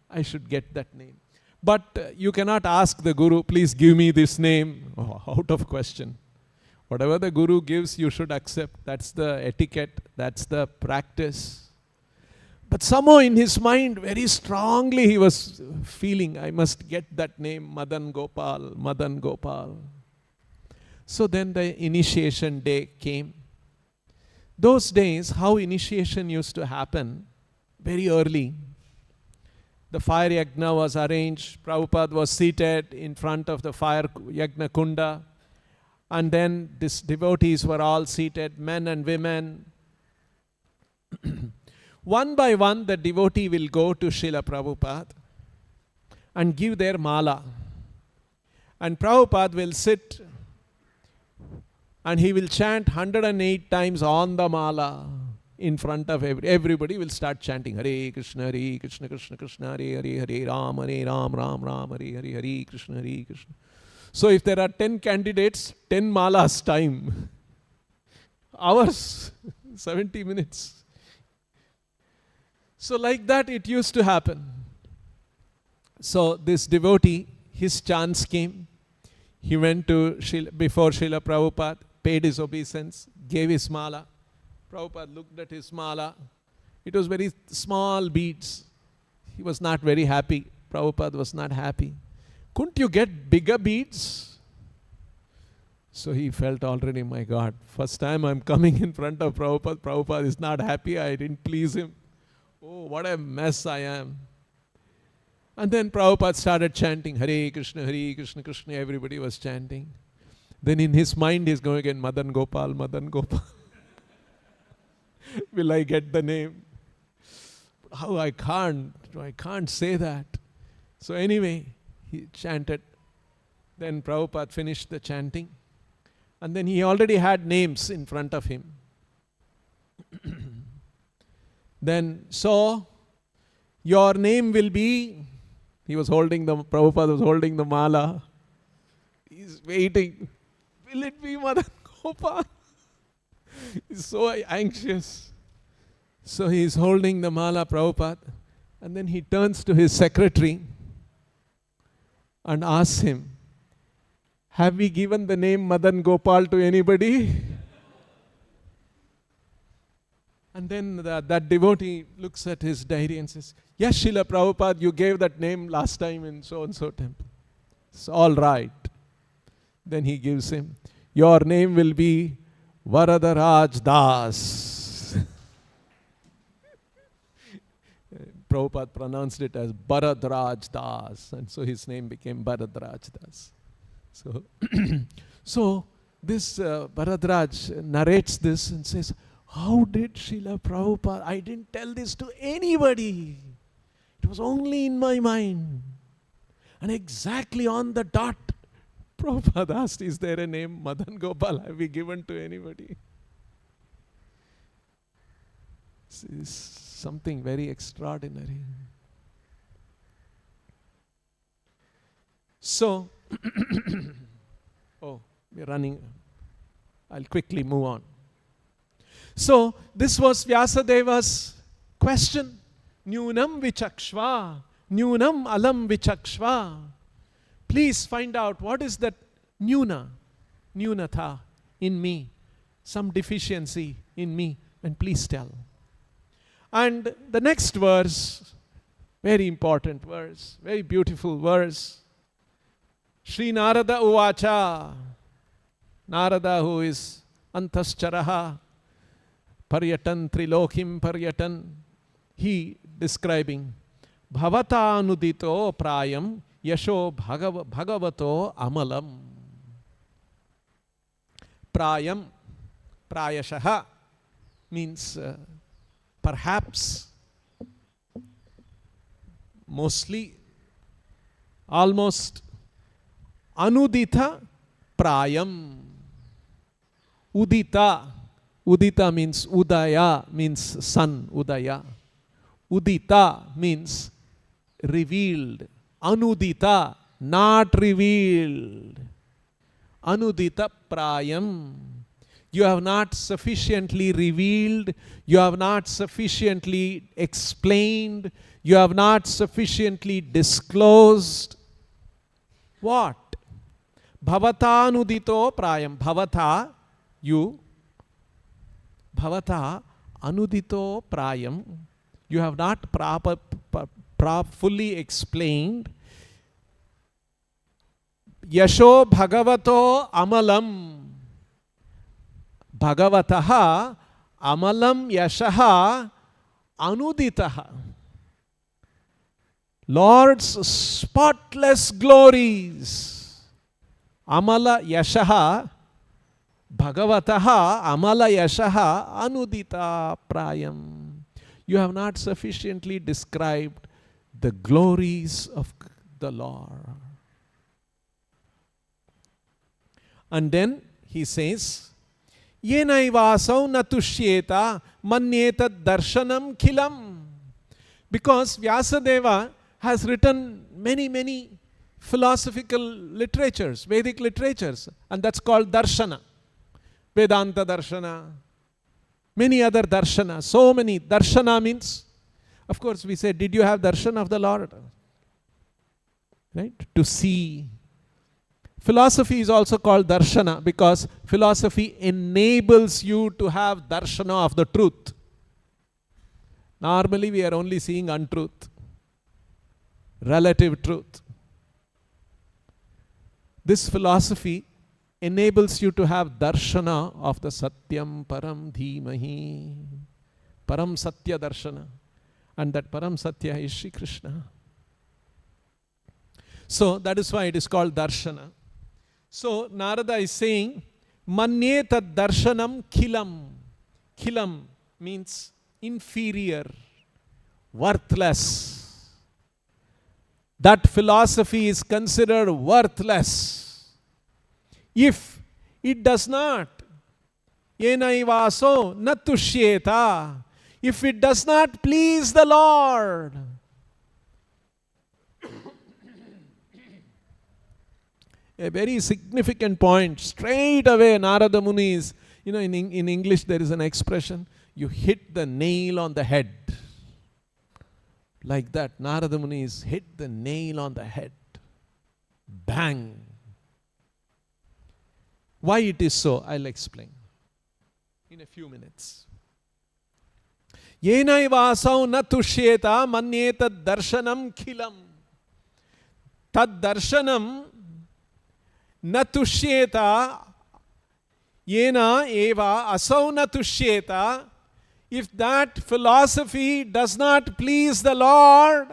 Speaker 1: I should get that name. But you cannot ask the Guru, please give me this name. Oh, out of question. Whatever the Guru gives, you should accept. That's the etiquette. That's the practice. But somehow in his mind, very strongly he was feeling, I must get that name, Madan Gopal, Madan Gopal. So then the initiation day came. Those days, how initiation used to happen, very early. The fire yajna was arranged. Prabhupada was seated in front of the fire yajna kunda. And then these devotees were all seated, men and women. One by one, the devotee will go to Srila Prabhupada and give their mala. And Prabhupada will sit and he will chant 108 times on the mala in front of everybody will start chanting Hare Krishna, Krishna Krishna, Hare Hare, Hare Ram, Ram Ram, Hare Hare, Hare Krishna, Hare Krishna. So if there are 10 candidates, 10 malas time. Hours, 70 minutes. So like that it used to happen. So this devotee, his chance came. He went to before Srila Prabhupada, paid his obeisance, gave his mala. Prabhupada looked at his mala. It was very small beads. He was not very happy. Prabhupada was not happy. Couldn't you get bigger beads? So he felt already, my God, first time I'm coming in front of Prabhupada. Prabhupada is not happy. I didn't please him. Oh, what a mess I am. And then Prabhupada started chanting Hare Krishna, Krishna. Everybody was chanting. Then in his mind he's going again, Madan Gopal, Madan Gopal. Will I get the name? How I can't say that. So anyway, he chanted. Then Prabhupada finished the chanting. And then he already had names in front of him. Then, so, your name will be, Prabhupada was holding the mala. He's waiting. Will it be Madan Gopal? He's so anxious. So he's holding the mala, Prabhupada. And then he turns to his secretary and asks him, have we given the name Madan Gopal to anybody? And then that devotee looks at his diary and says, yes, Srila Prabhupada, you gave that name last time in so-and-so temple. It's all right. Then he gives him, your name will be Varadaraj Das. Prabhupada pronounced it as Bharadraj Das. And so his name became Bharadraj Das. So this Bharadraj narrates this and says, how did Srila Prabhupada, I didn't tell this to anybody. It was only in my mind. And exactly on the dot, Prabhupada asked, is there a name Madan Gopal? Have we given to anybody? This is something very extraordinary. So, we're running. I'll quickly move on. So, this was Vyasadeva's question. Nyunam vichakshva, nyunam alam vichakshva. Please find out what is that nyunatha in me, some deficiency in me, and please tell. And the next verse, very important verse, very beautiful verse. Sri Narada Uvacha. Narada, who is Antascharaha, Paryatan, Trilokim Paryatan, he describing Bhavatanudito Prayam Yasho Bhagavato Amalam. Prayam, Prayashaha means perhaps, mostly, almost. Anudita Prayam. Udita means Udaya, means sun, Udaya. Udita means revealed. Anudita, not revealed. Anudita Prayam. You have not sufficiently revealed, you have not sufficiently explained, you have not sufficiently disclosed. What? Bhavatanudito Prayam. Bhavata, you. Bhavata anudito Prayam. You have not fully explained. Yasho Bhagavato Amalam. Bhagavataha Amalam Yashaha Anuditaha. Lord's spotless glories. Amala Yashaha Bhagavataha Amala Yashaha Anudita Prayam. You have not sufficiently described the glories of the Lord. And then he says, Yenaivasau natushyeta manyetad darshanam khilam. Because Vyasadeva has written many philosophical literatures, Vedic literatures, and that's called darshana. Vedanta darshana, many other darshana, so many. Darshana means, of course we say, did you have darshan of the Lord? Right? To see. Philosophy is also called darshana because philosophy enables you to have darshana of the truth. Normally we are only seeing untruth, relative truth. This philosophy enables you to have darshana of the satyam param dhimahi, param satya darshana. And that param satya is Shri Krishna. So that is why it is called darshana. So Narada is saying, manyetad darshanam khilam. Khilam means inferior, worthless. That philosophy is considered worthless if it does not, yenaivaso natushyeta, if it does not please the Lord. A very significant point. Straight away Narada Muni is, in English there is an expression, you hit the nail on the head. Like that, Narada Muni is hit the nail on the head. Bang. Why it is so, I'll explain in a few minutes. Yenaivasau natushyeta manyetad darshanam khilam. Tad darshanam natushyeta yena eva asau natushyeta. If that philosophy does not please the Lord,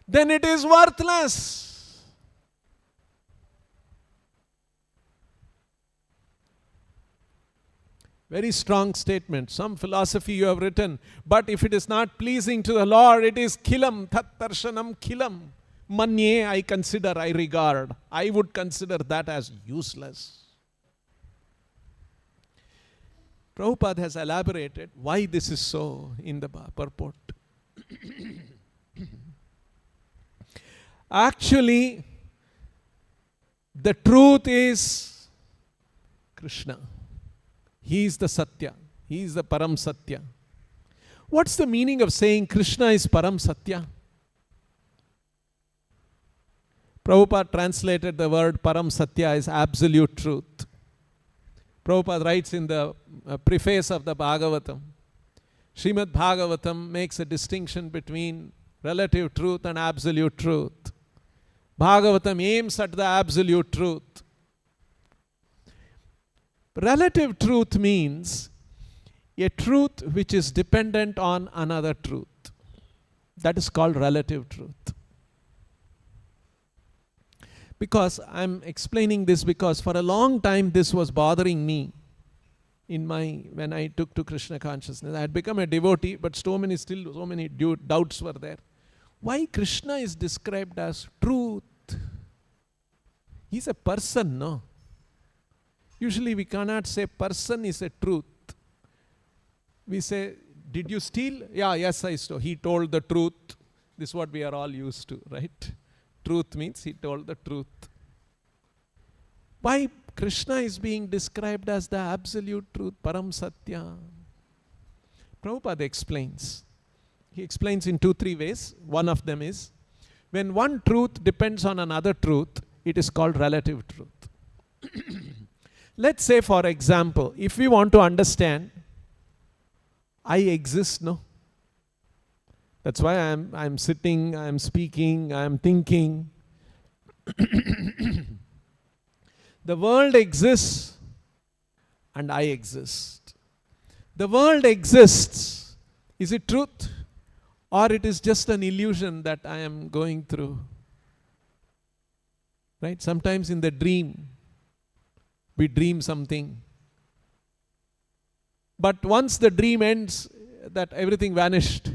Speaker 1: then it is worthless. Very strong statement. Some philosophy you have written, but if it is not pleasing to the Lord, it is khilam, tat darshanam khilam. Manye, I consider, I regard. I would consider that as useless. Prabhupada has elaborated why this is so in the purport. Actually, the truth is Krishna. He is the Satya. He is the Param Satya. What's the meaning of saying Krishna is Param Satya? Prabhupada translated the word Param Satya as absolute truth. Prabhupada writes in the preface of the Bhagavatam, Srimad-Bhagavatam makes a distinction between relative truth and absolute truth. Bhagavatam aims at the absolute truth. Relative truth means a truth which is dependent on another truth. That is called relative truth. Because I'm explaining this because for a long time this was bothering me when I took to Krishna consciousness. I had become a devotee, but so many doubts were there. Why Krishna is described as truth? He's a person, no? Usually we cannot say person is a truth. We say, did you steal? Yeah, yes, I stole. He told the truth. This is what we are all used to, right? Truth means he told the truth. Why Krishna is being described as the absolute truth, Param Satya? Prabhupada explains. He explains in 2-3 ways. One of them is, when one truth depends on another truth, it is called relative truth. Let's say, for example, if we want to understand, I exist, no? That's why I'm sitting, I'm speaking, I'm thinking. The world exists and I exist. The world exists. Is it truth? Or it is just an illusion that I am going through? Right? Sometimes in the dream, we dream something. But once the dream ends, that everything vanished.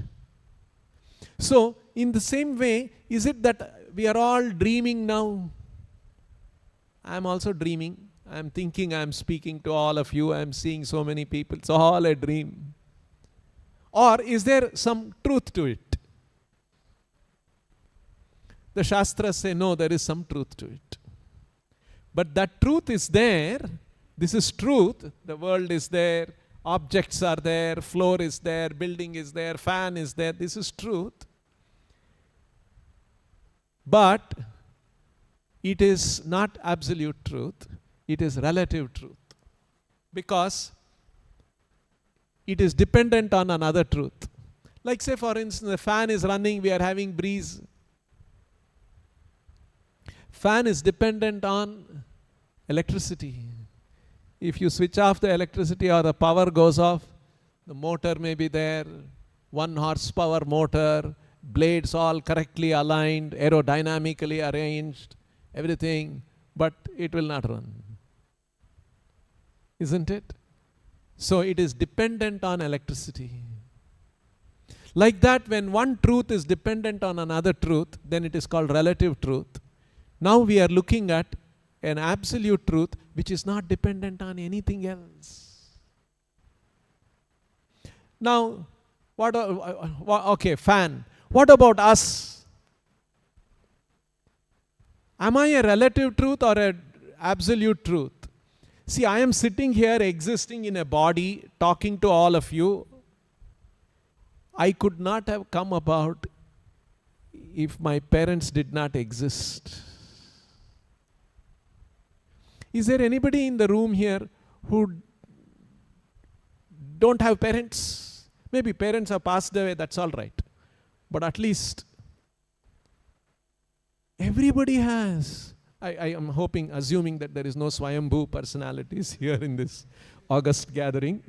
Speaker 1: So, in the same way, is it that we are all dreaming now. I am also dreaming. I am thinking I am speaking to all of you. I am seeing so many people. It's all a dream. Or is there some truth to it? The Shastras say, no, there is some truth to it. But that truth is there. This is truth. The world is there. Objects are there. Floor is there. Building is there. Fan is there. This is truth. But it is not absolute truth. It is relative truth. Because it is dependent on another truth. Like say for instance, the fan is running, we are having breeze. Fan is dependent on electricity. If you switch off the electricity or the power goes off, the motor may be there, 1 horsepower motor, blades all correctly aligned, aerodynamically arranged, everything, but it will not run. Isn't it? So it is dependent on electricity. Like that, when one truth is dependent on another truth, then it is called relative truth. Now we are looking at an absolute truth which is not dependent on anything else. Now, okay, fan. What about us? Am I a relative truth or an absolute truth? See, I am sitting here existing in a body, talking to all of you. I could not have come about if my parents did not exist. Is there anybody in the room here who don't have parents? Maybe parents have passed away, that's all right. But at least everybody has. I am hoping, assuming that there is no Swayambhu personalities here in this August gathering.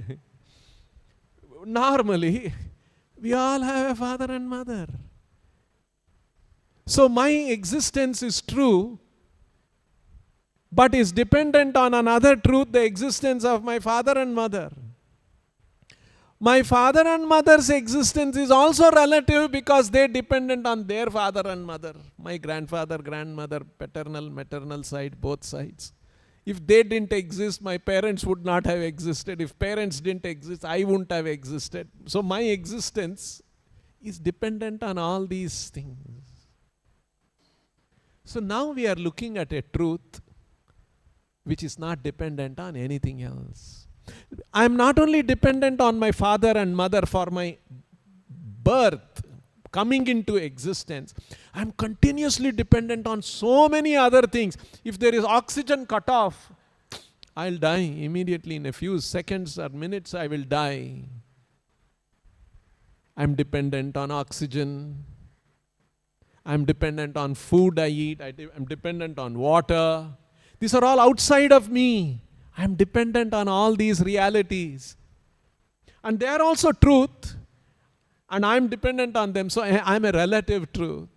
Speaker 1: Normally, we all have a father and mother. So my existence is true, but is dependent on another truth, the existence of my father and mother. My father and mother's existence is also relative because they are dependent on their father and mother. My grandfather, grandmother, paternal, maternal side, both sides. If they didn't exist, my parents would not have existed. If parents didn't exist, I wouldn't have existed. So my existence is dependent on all these things. So now we are looking at a truth which is not dependent on anything else. I am not only dependent on my father and mother for my birth, coming into existence. I am continuously dependent on so many other things. If there is oxygen cut off, I will die immediately in a few seconds or minutes. I will die. I am dependent on oxygen. I am dependent on food I eat. I am dependent on water. These are all outside of me. I am dependent on all these realities. And they are also truth. And I am dependent on them. So I am a relative truth.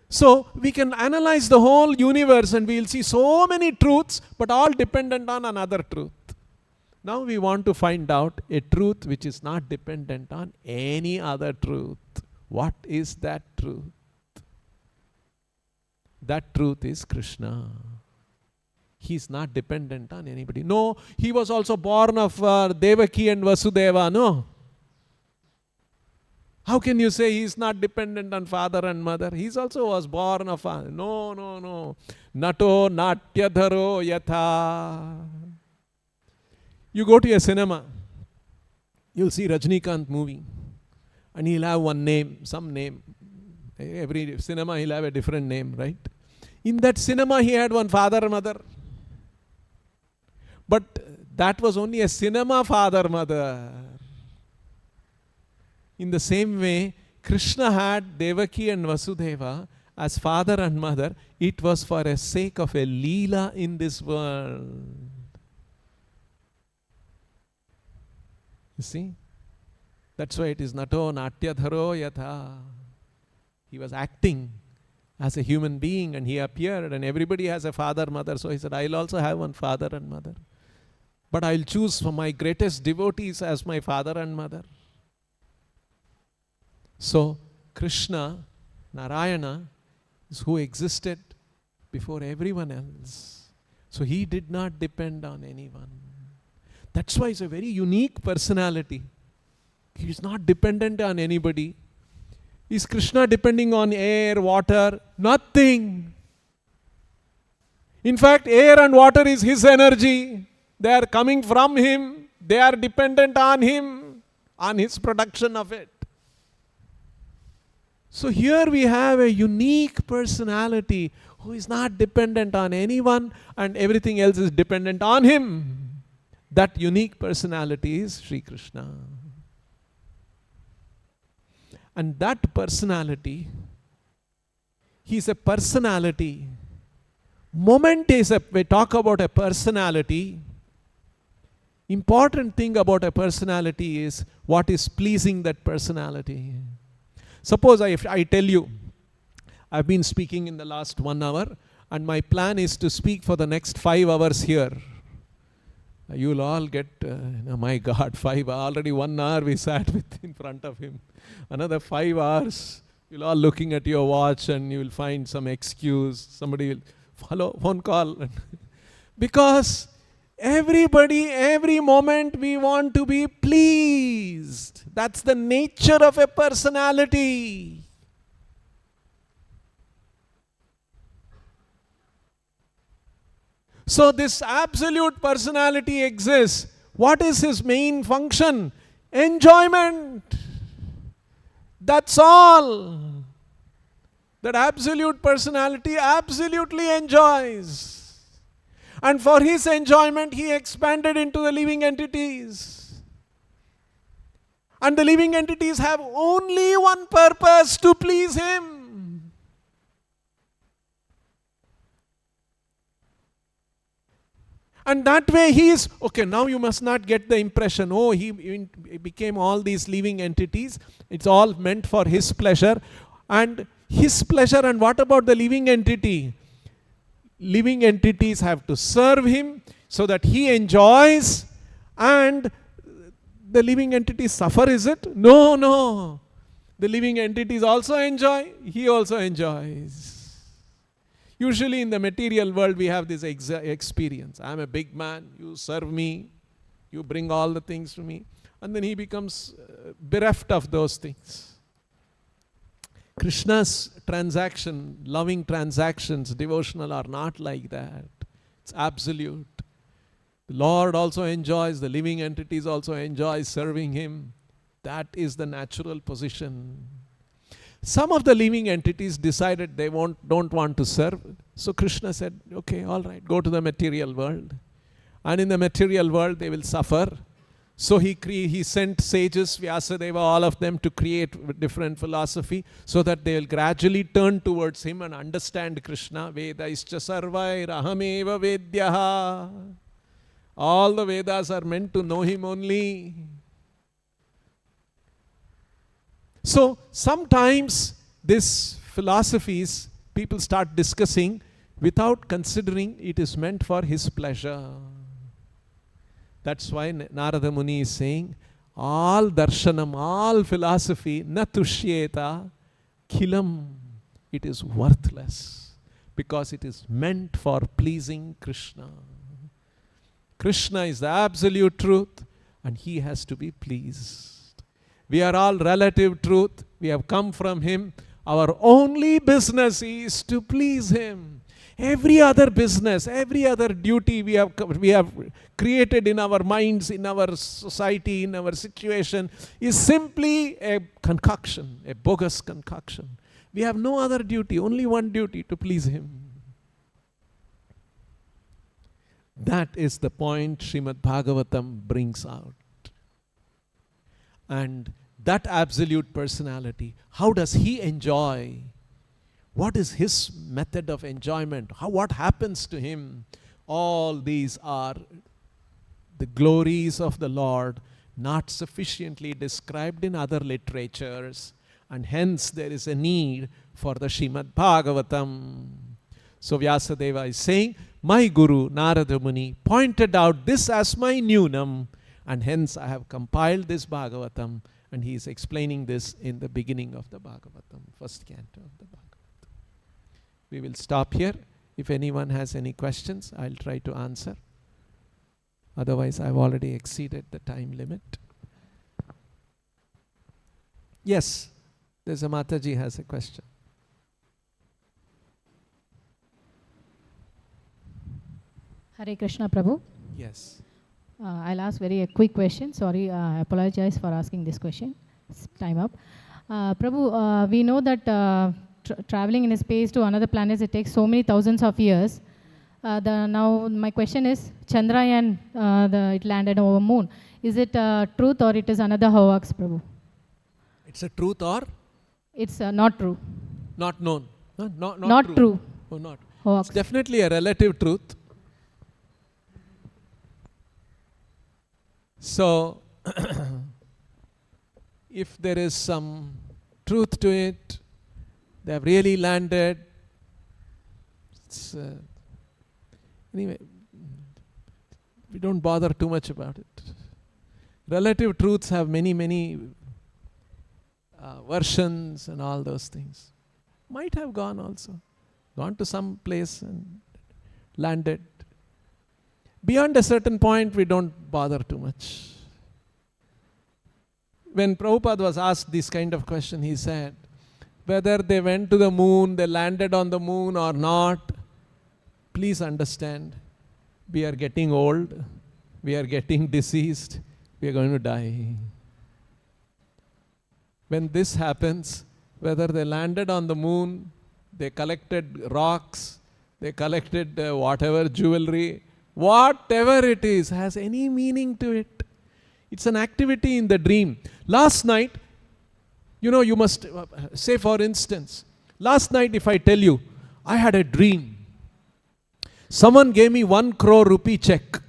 Speaker 1: So we can analyze the whole universe and we will see so many truths, but all dependent on another truth. Now we want to find out a truth which is not dependent on any other truth. What is that truth? That truth is Krishna. He is not dependent on anybody. No, he was also born of Devaki and Vasudeva. No. How can you say he is not dependent on father and mother? He also was born of... No. Nato natyadharo yatha. You go to a cinema, you'll see Rajnikant movie. And he'll have one name, some name. Every cinema he'll have a different name, right? In that cinema he had one father and mother. But that was only a cinema father-mother. In the same way, Krishna had Devaki and Vasudeva as father and mother. It was for a sake of a leela in this world. You see? That's why it is nato natyadharo yatha. He was acting as a human being and he appeared and everybody has a father, mother. So he said, I'll also have one father and mother. But I'll choose for my greatest devotees as my father and mother. So Krishna Narayana is who existed before everyone else. So he did not depend on anyone. That's why he's a very unique personality. He is not dependent on anybody. Is Krishna depending on air, water? Nothing. In fact, air and water is his energy. They are coming from him. They are dependent on him, on his production of it. So here we have a unique personality who is not dependent on anyone and everything else is dependent on him. That unique personality is Sri Krishna. And that personality, he is a personality. Moment is we talk about a personality. Important thing about a personality is what is pleasing that personality. Suppose if I tell you, I've been speaking in the last 1 hour and my plan is to speak for the next 5 hours here. You'll all get, my God, 5 already 1 hour we sat with in front of him. Another 5 hours, you'll all looking at your watch and you will find some excuse. Somebody will, hello, phone call. Because everybody, every moment we want to be pleased. That's the nature of a personality. So this absolute personality exists. What is his main function? Enjoyment. That's all. That absolute personality absolutely enjoys. And for his enjoyment, he expanded into the living entities. And the living entities have only one purpose: to please him. And that way he is, okay, now you must not get the impression, oh, he became all these living entities. It's all meant for his pleasure. And his pleasure, and what about the living entity? Living entities have to serve him so that he enjoys, and the living entities suffer, is it? No, no. The living entities also enjoy, he also enjoys. Usually in the material world we have this experience. I'm a big man, you serve me, you bring all the things to me. And then he becomes bereft of those things. Krishna's transaction, loving transactions, devotional are not like that. It's absolute. The Lord also enjoys, the living entities also enjoy serving him. That is the natural position. Some of the living entities decided they don't want to serve. So Krishna said, okay, all right, go to the material world. And in the material world they will suffer. So he sent sages, Vyasadeva, all of them, to create different philosophy so that they will gradually turn towards him and understand Krishna. Vedaischa sarvair ahameva vedyaha. All the Vedas are meant to know him only. So sometimes these philosophies people start discussing without considering it is meant for his pleasure. That's why Narada Muni is saying, all darshanam, all philosophy, na tushyeta kilam, it is worthless because it is meant for pleasing Krishna. Krishna is the absolute truth and he has to be pleased. We are all relative truth. We have come from him. Our only business is to please him. Every other business, every other duty we have created in our minds, in our society, in our situation is simply a concoction, a bogus concoction. We have no other duty, only one duty: to please him. That is the point Srimad-Bhagavatam brings out. And that absolute personality, how does he enjoy? What is his method of enjoyment? What happens to him? All these are the glories of the Lord, not sufficiently described in other literatures, and hence there is a need for the Srimad-Bhagavatam. So Vyasadeva is saying, my Guru Narada Muni pointed out this as my Nunam, and hence I have compiled this Bhagavatam, And he is explaining this in the beginning of the Bhagavatam, first canto of the Bhagavatam. We will stop here. If anyone has any questions, I'll try to answer. Otherwise, I've already exceeded the time limit. Yes, there's a Mataji has a question.
Speaker 2: Hare Krishna Prabhu.
Speaker 1: Yes.
Speaker 2: I'll ask a quick question. Sorry, I apologize for asking this question. It's time up. Prabhu, we know that traveling in space to another planet, it takes so many thousands of years. Now my question is, Chandrayaan, it landed over moon. Is it truth or it is another hoax, Prabhu?
Speaker 1: It's a truth or?
Speaker 2: It's not true.
Speaker 1: Not known.
Speaker 2: Not true.
Speaker 1: Oh, not.
Speaker 2: Hoax.
Speaker 1: It's definitely a relative truth. So, if there is some truth to it, they have really landed. It's, anyway, we don't bother too much about it. Relative truths have many versions and all those things. Might have gone also. Gone to some place and landed. Beyond a certain point, we don't bother too much. When Prabhupada was asked this kind of question, he said, whether they went to the moon, they landed on the moon or not, please understand, we are getting old, we are getting diseased, we are going to die. When this happens, whether they landed on the moon, they collected rocks, they collected whatever jewelry, whatever it is, has any meaning to it. It's an activity in the dream. Last night, you must say, for instance, last night if I tell you, I had a dream. Someone gave me 1 crore rupee check.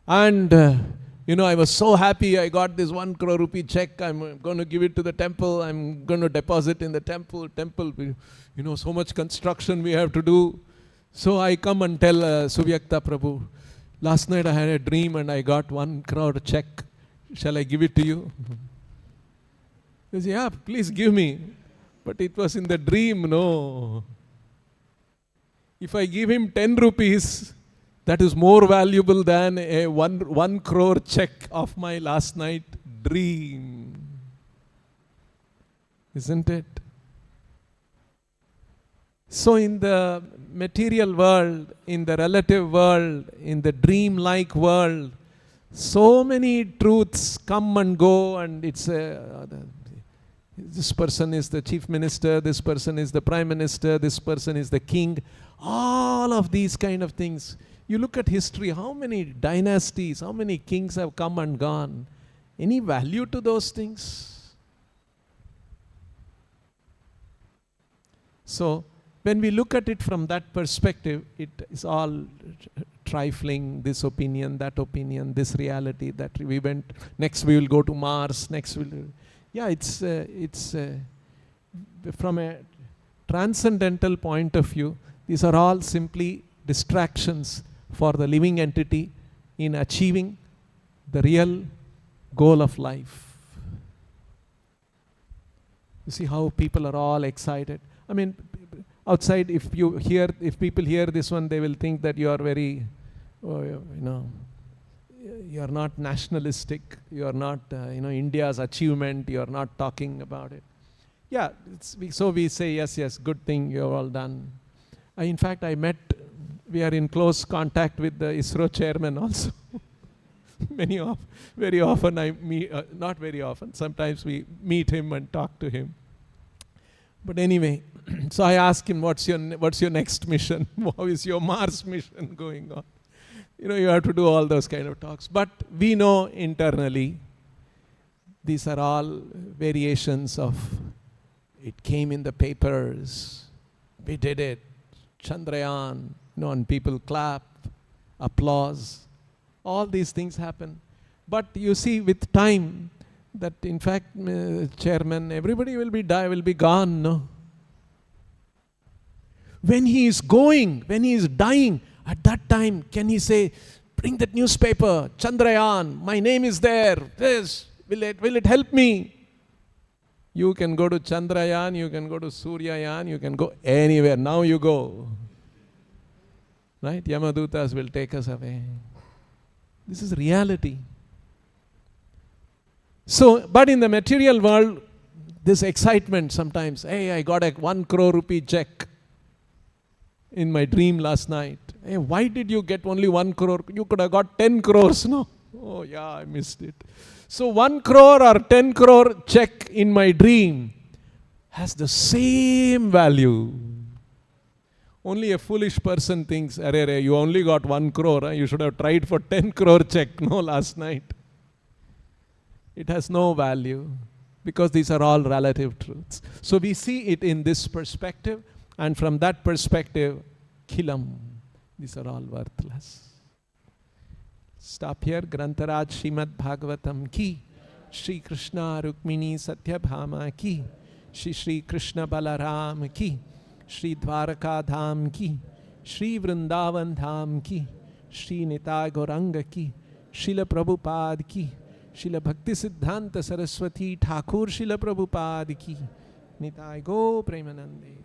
Speaker 1: And, I was so happy I got this 1 crore rupee check. I'm going to give it to the temple. I'm going to deposit in the temple. So much construction we have to do. So I come and tell Suvyakta Prabhu, last night I had a dream and I got 1 crore check. Shall I give it to you? He says, yeah, please give me. But it was in the dream, no. If I give him 10 rupees, that is more valuable than a 1 crore check of my last night dream. Isn't it? So in the material world, in the relative world, in the dream-like world, so many truths come and go, and it's this person is the chief minister, this person is the prime minister, this person is the king. All of these kind of things. You look at history, how many dynasties, how many kings have come and gone? Any value to those things? So, when we look at it from that perspective, it is all trifling, this opinion, this reality, that we went, next we will go to Mars, next we will... Yeah, it's from a transcendental point of view, these are all simply distractions for the living entity in achieving the real goal of life. You see how people are all excited. I mean, outside, if people hear this one, they will think that you are very, you are not nationalistic, you are not, India's achievement, you are not talking about it. Yeah, so we say, yes, good thing, you have all done. In fact, we are in close contact with the ISRO chairman also. Very often I meet, not very often, sometimes we meet him and talk to him. But anyway, so I ask him, what's your next mission? How is your Mars mission going on? You have to do all those kind of talks. But we know internally, these are all variations of, it came in the papers, we did it, Chandrayaan, and people clap, applause, all these things happen. But you see, with time, that in fact, chairman, everybody will be gone, no? When he is dying, at that time, can he say, bring that newspaper, Chandrayaan, my name is there. This, will it help me? You can go to Chandrayaan, you can go to Suryayaan, you can go anywhere. Now you go. Right? Yamadutas will take us away. This is reality. So, but in the material world, this excitement sometimes, hey, I got a 1 crore rupee check in my dream last night. Hey, why did you get only 1 crore? You could have got 10 crores, no? Oh yeah, I missed it. So 1 crore or 10 crore check in my dream has the same value. Only a foolish person thinks, arey, you only got 1 crore, you should have tried for 10 crore check, no, last night. It has no value because these are all relative truths. So we see it in this perspective, and from that perspective, khilam, these are all worthless. Stop here. Grantaraj Srimad-Bhagavatam ki, Shri Krishna Rukmini Satyabhama ki, Shri Krishna Balaram ki, Shri Dwaraka Dham ki, Shri Vrindavan Dham ki, Shri Nitai Gauranga ki, Srila Prabhupada ki, Srila Bhakti Siddhanta Saraswati Thakur Srila Prabhupada ki, Nitai Go Premanande.